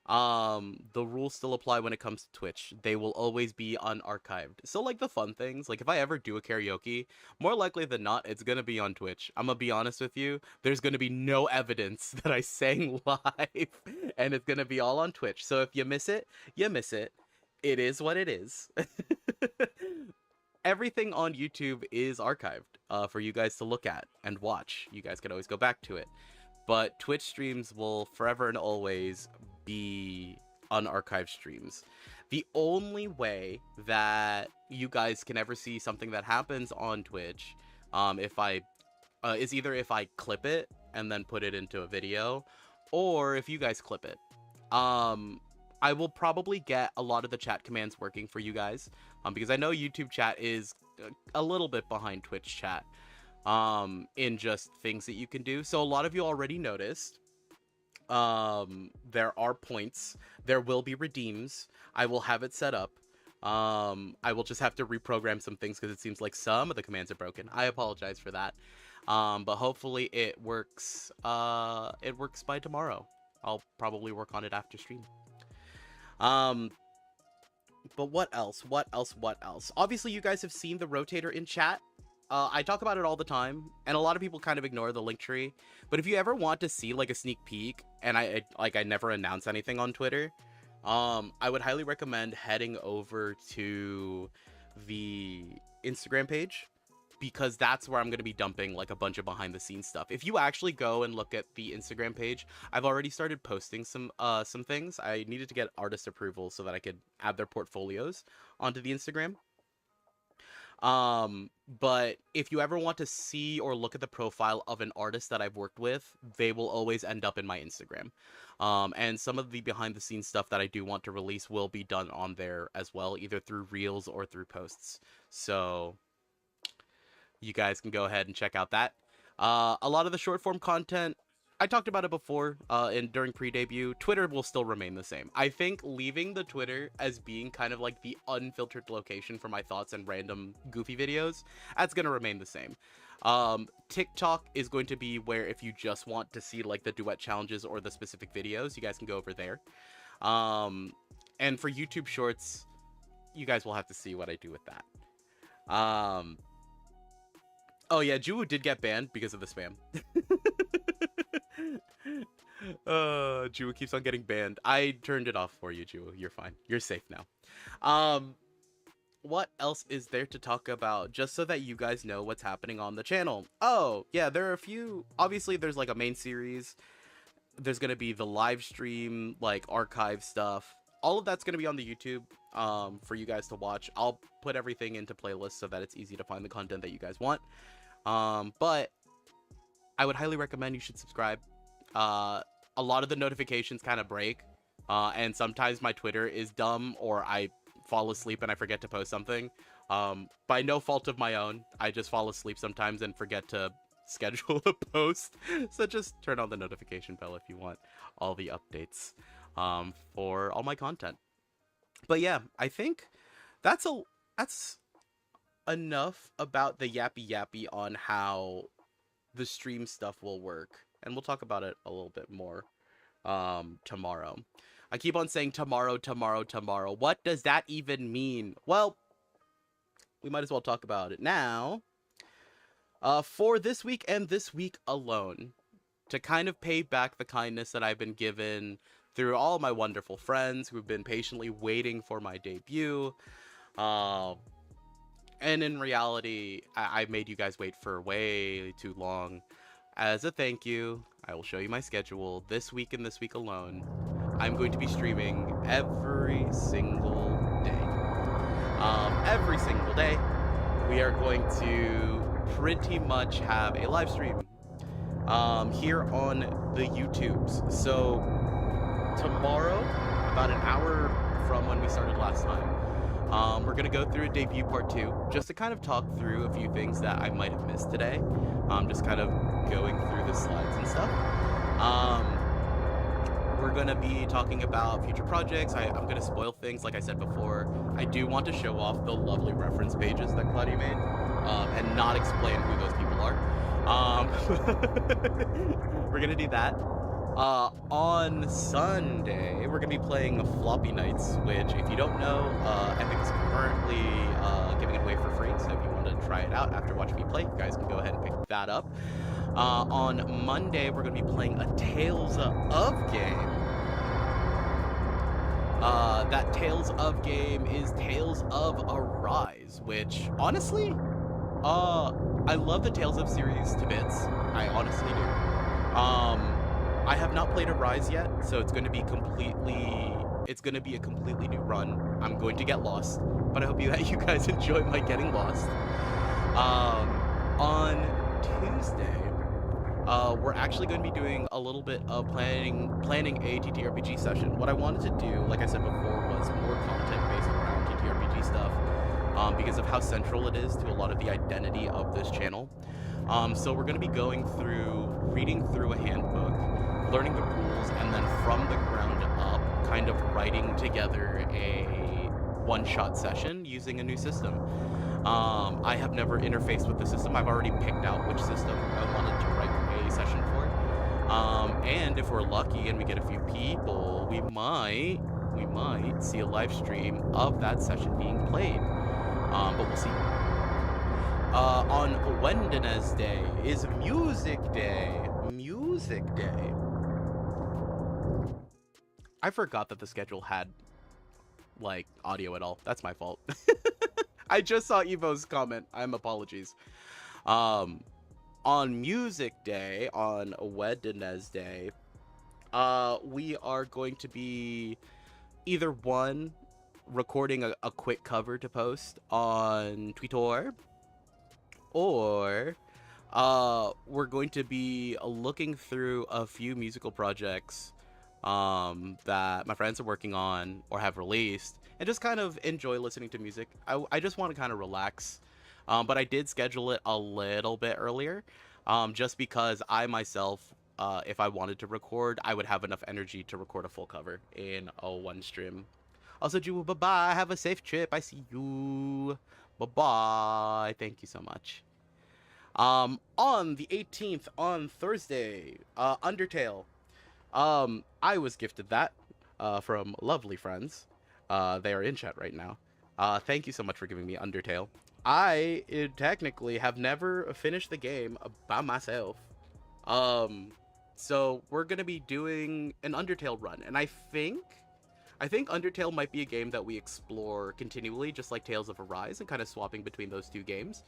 The rules still apply when it comes to Twitch. They will always be unarchived. So like the fun things, like if I ever do a karaoke, more likely than not, it's gonna be on Twitch. I'm gonna be honest with you. There's gonna be no evidence that I sang live, and it's gonna be all on Twitch. So if you miss it, you miss it. It is what it is. Everything on YouTube is archived for you guys to look at and watch. You guys can always go back to it. But Twitch streams will forever and always be unarchived streams. The only way that you guys can ever see something that happens on Twitch is either if I clip it and then put it into a video, or if you guys clip it. I will probably get a lot of the chat commands working for you guys, because I know YouTube chat is a little bit behind Twitch chat in just things that you can do. So a lot of you already noticed there are points, there will be redeems. I will have it set up. I will just have to reprogram some things because it seems like some of the commands are broken. I apologize for that. But hopefully it works by tomorrow. I'll probably work on it after stream. But what else? Obviously you guys have seen the rotator in chat. I talk about it all the time, and a lot of people kind of ignore the link tree. But if you ever want to see like a sneak peek, and I never announce anything on Twitter, I would highly recommend heading over to the Instagram page, because that's where I'm going to be dumping like a bunch of behind the scenes stuff. If you actually go and look at the Instagram page, I've already started posting some things. I needed to get artist approval so that I could add their portfolios onto the Instagram. But if you ever want to see or look at the profile of an artist that I've worked with, they will always end up in my Instagram. And some of the behind the scenes stuff that I do want to release will be done on there as well, either through reels or through posts. So you guys can go ahead and check out that. A lot of the short form content, I talked about it before during pre-debut. Twitter will still remain the same. I think leaving the Twitter as being kind of like the unfiltered location for my thoughts and random goofy videos, that's going to remain the same. TikTok is going to be where if you just want to see like the duet challenges or the specific videos, you guys can go over there. And for YouTube Shorts, you guys will have to see what I do with that. Oh yeah, Juwu did get banned because of the spam. Juwu keeps on getting banned. I turned it off for you, Juwu. You're fine. You're safe now. What else is there to talk about, just so that you guys know what's happening on the channel? Oh, yeah, there are a few. Obviously, there's like a main series. There's going to be the live stream, like archive stuff. All of that's going to be on the YouTube for you guys to watch. I'll put everything into playlists so that it's easy to find the content that you guys want. But I would highly recommend you should subscribe. A lot of the notifications kind of break. And sometimes my Twitter is dumb, or I fall asleep and I forget to post something. By no fault of my own, I just fall asleep sometimes and forget to schedule a post. So just turn on the notification bell if you want all the updates for all my content. But yeah, I think that's enough about the yappy on how the stream stuff will work, and we'll talk about it a little bit more tomorrow. I keep on saying tomorrow. What does that even mean? Well, we might as well talk about it now. For this week and this week alone, to kind of pay back the kindness that I've been given through all my wonderful friends who've been patiently waiting for my debut. And in reality, I made you guys wait for way too long. As a thank you, I will show you my schedule this week and this week alone. I'm going to be streaming every single day. Every single day, we are going to pretty much have a live stream here on the YouTubes. So tomorrow, about an hour from when we started last time, we're going to go through a debut part 2, just to kind of talk through a few things that I might have missed today. Just kind of going through the slides and stuff. We're going to be talking about future projects. I'm going to spoil things, like I said before. I do want to show off the lovely reference pages that Claudia made, and not explain who those people are. We're going to do that. On Sunday, we're going to be playing Floppy Nights, which, if you don't know, Epic is currently giving it away for free, so if you want to try it out after watching me play, you guys can go ahead and pick that up. On Monday, we're going to be playing a Tales of game. That Tales of game is Tales of Arise, which, honestly, I love the Tales of series to bits. I honestly do. I have not played Arise yet, so it's going to be a completely new run. I'm going to get lost, but I hope that you guys enjoy my getting lost. On Tuesday, we're actually going to be doing a little bit of planning a TTRPG session. What I wanted to do, like I said before, was more content based around TTRPG stuff, because of how central it is to a lot of the identity of this channel. So we're going to be reading through a handbook, learning the rules, and then from the ground up, kind of writing together a one-shot session using a new system. I have never interfaced with the system. I've already picked out which system I wanted to write a session for. And if we're lucky and we get a few people, we might see a live stream of that session being played. But we'll see. On Wednesday is Music Day. I forgot that the schedule had, like, audio at all. That's my fault. I just saw Evo's comment. Apologies. On Music Day, on Wednesday, we are going to be either one, recording a quick cover to post on Twitter, or we're going to be looking through a few musical projects that my friends are working on or have released, and just kind of enjoy listening to music. I just want to kind of relax, but I did schedule it a little bit earlier, just because I myself, if I wanted to record, I would have enough energy to record a full cover in a one stream. Also, Ju, bye-bye, have a safe trip, I see you, bye-bye, thank you so much. On the 18th, on Thursday, Undertale. I was gifted that from lovely friends. They are in chat right now. Thank you so much for giving me Undertale. I technically have never finished the game by myself. Um, so we're gonna be doing an Undertale run, and I think Undertale might be a game that we explore continually, just like Tales of Arise, and kind of swapping between those two games.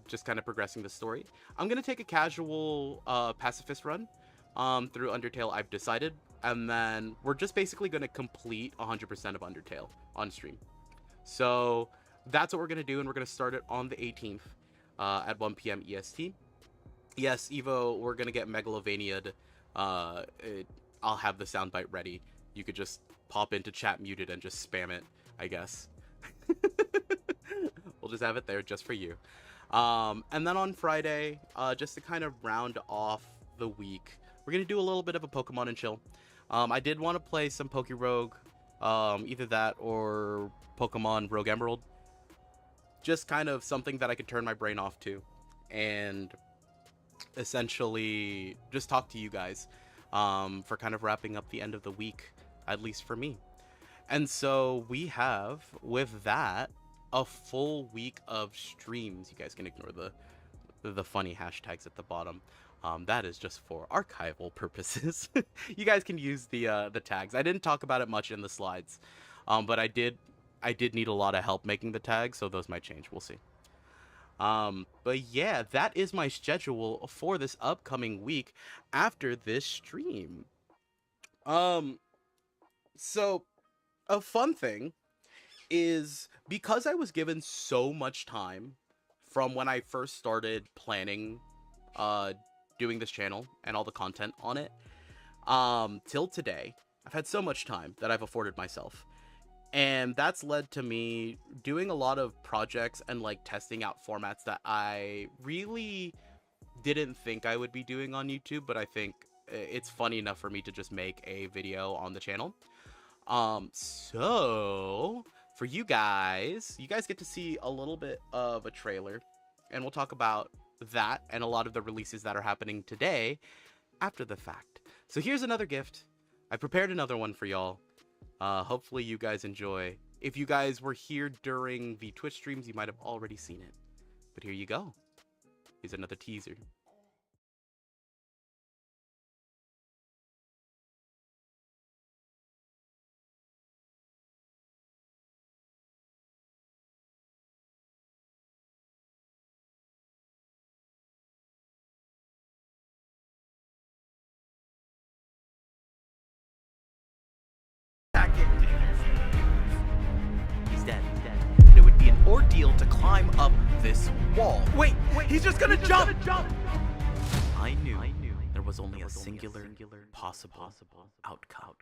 Just kind of progressing the story. I'm gonna take a casual pacifist run through Undertale, I've decided, and then we're just basically gonna complete 100% of Undertale on stream. So that's what we're gonna do, and we're gonna start it on the 18th at 1 p.m. EST. Yes, Evo, we're gonna get Megalovania'd. I'll have the soundbite ready. You could just pop into chat muted and just spam it, I guess. We'll just have it there just for you. And then on Friday, just to kind of round off the week, we're gonna do a little bit of a Pokemon and chill. I did want to play some Pokerogue, either that or Pokemon Rogue Emerald. Just kind of something that I could turn my brain off to, and essentially just talk to you guys for kind of wrapping up the end of the week, at least for me. And so we have, with that, a full week of streams. You guys can ignore the funny hashtags at the bottom. That is just for archival purposes. You guys can use the tags. I didn't talk about it much in the slides, but I did need a lot of help making the tags, so those might change. We'll see. But yeah, that is my schedule for this upcoming week after this stream. So a fun thing is, because I was given so much time from when I first started planning doing this channel and all the content on it till today, I've had so much time that I've afforded myself. And that's led to me doing a lot of projects and like testing out formats that I really didn't think I would be doing on YouTube, but I think it's funny enough for me to just make a video on the channel. So for you guys get to see a little bit of a trailer, and we'll talk about that and a lot of the releases that are happening today after the fact. So here's another gift. I prepared another one for y'all. Hopefully you guys enjoy. If you guys were here during the Twitch streams, you might have already seen it. But here you go. Here's another teaser. He's dead. It would be an ordeal to climb up this wall. Wait, he's just gonna jump! I knew there was only a singular possible outcome.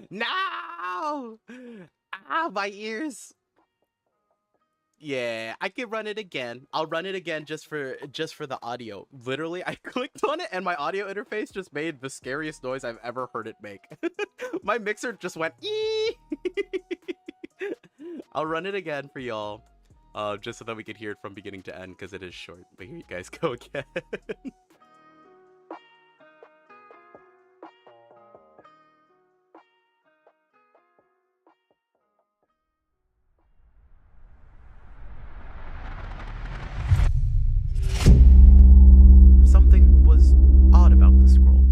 No! Ah, my ears. Yeah, I can run it again. I'll run it again just for the audio. Literally, I clicked on it and my audio interface just made the scariest noise I've ever heard it make. My mixer just went ee. I'll run it again for y'all. Just so that we can hear it from beginning to end, because it is short. But here you guys go again. Something was odd about the scroll.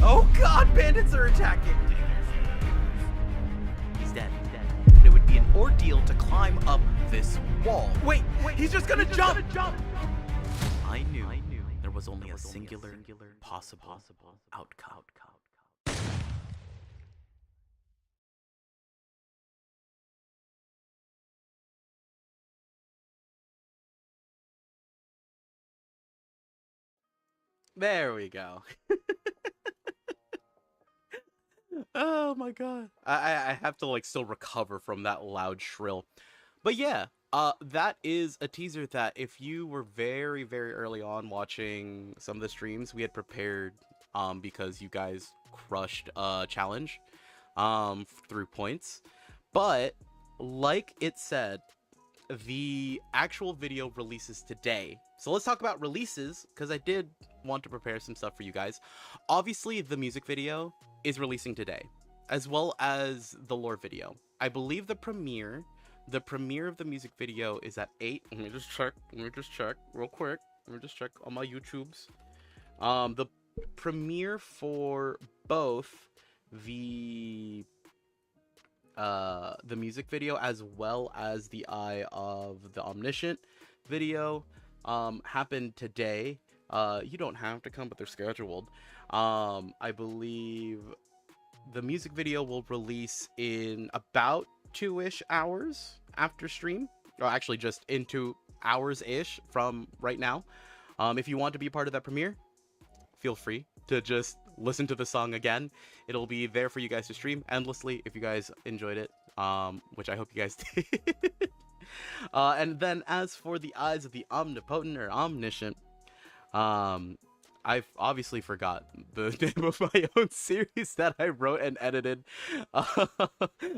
Oh god, bandits are attacking! He's dead. It would be an ordeal to climb up this wall. Wait, he's just gonna jump! I knew there was only a singular possible outcome. There we go. Oh my god. I have to like still recover from that loud shrill. But yeah, That is a teaser that if you were very, very early on watching some of the streams, we had prepared, because you guys crushed a challenge, through points. But like it said, the actual video releases today. So let's talk about releases, because I did want to prepare some stuff for you guys. Obviously, the music video is releasing today, as well as the lore video. I believe the premiere of the music video is at 8. Let me just check real quick. Let me just check on my YouTubes. The premiere for both the music video as well as the Eye of the Omniscient video happened today. You don't have to come, but they're scheduled. I believe the music video will release in about 2-ish hours after stream, or actually just in 2 hours-ish from right now. If you want to be part of that premiere, feel free to just listen to the song again. It'll be there for you guys to stream endlessly if you guys enjoyed it, which I hope you guys did. And then as for the Eyes of the Omnipotent or Omniscient, I've obviously forgot the name of my own series that I wrote and edited.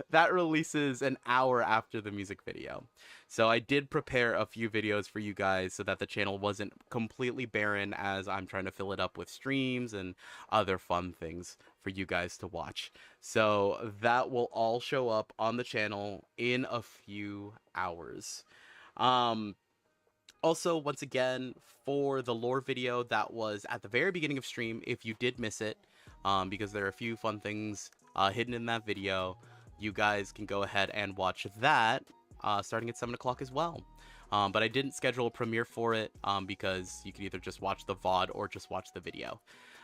That releases an hour after the music video. So I did prepare a few videos for you guys so that the channel wasn't completely barren as I'm trying to fill it up with streams and other fun things for you guys to watch. So that will all show up on the channel in a few hours. Also, once again, for the lore video that was at the very beginning of stream, if you did miss it, because there are a few fun things hidden in that video, you guys can go ahead and watch that starting at 7 o'clock as well. But I didn't schedule a premiere for it because you can either just watch the VOD or just watch the video.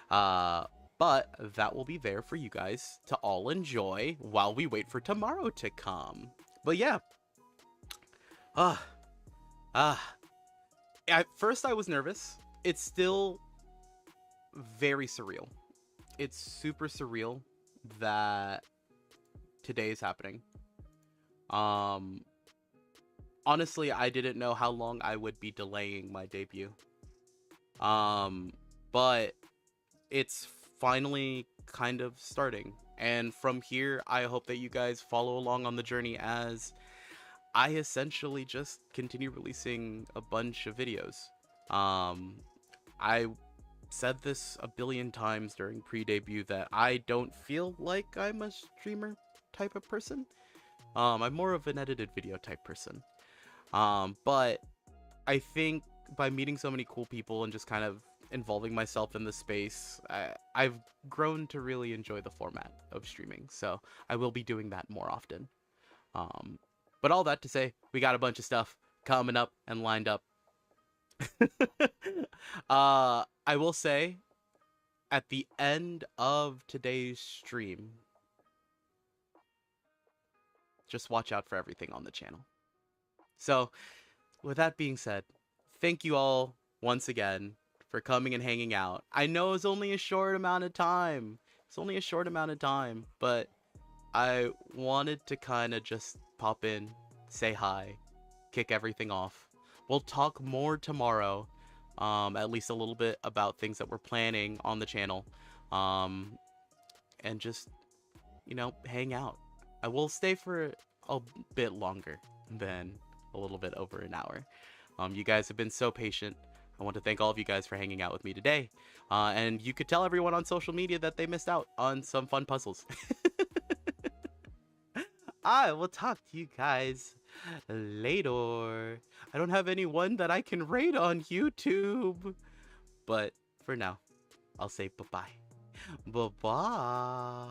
But that will be there for you guys to all enjoy while we wait for tomorrow to come. But yeah. At first I was nervous. It's still very surreal. It's super surreal that today is happening. Honestly, I didn't know how long I would be delaying my debut. But it's finally kind of starting. And from here, I hope that you guys follow along on the journey as I essentially just continue releasing a bunch of videos. I said this a billion times during pre-debut that I don't feel like I'm a streamer type of person. I'm more of an edited video type person. But I think by meeting so many cool people and just kind of involving myself in the space, I've grown to really enjoy the format of streaming. So I will be doing that more often. But all that to say, we got a bunch of stuff coming up and lined up. I will say, at the end of today's stream, just watch out for everything on the channel. So, with that being said, thank you all once again for coming and hanging out. I know it's only a short amount of time. It's only a short amount of time, but I wanted to kind of just pop in, say hi, kick everything off. We'll talk more tomorrow, at least a little bit about things that we're planning on the channel, and just, you know, hang out. I will stay for a bit longer than a little bit over an hour. You guys have been so patient. I want to thank all of you guys for hanging out with me today. And you could tell everyone on social media that they missed out on some fun puzzles. I will talk to you guys later. I don't have anyone that I can rate on YouTube. But for now, I'll say bye-bye. Bye-bye.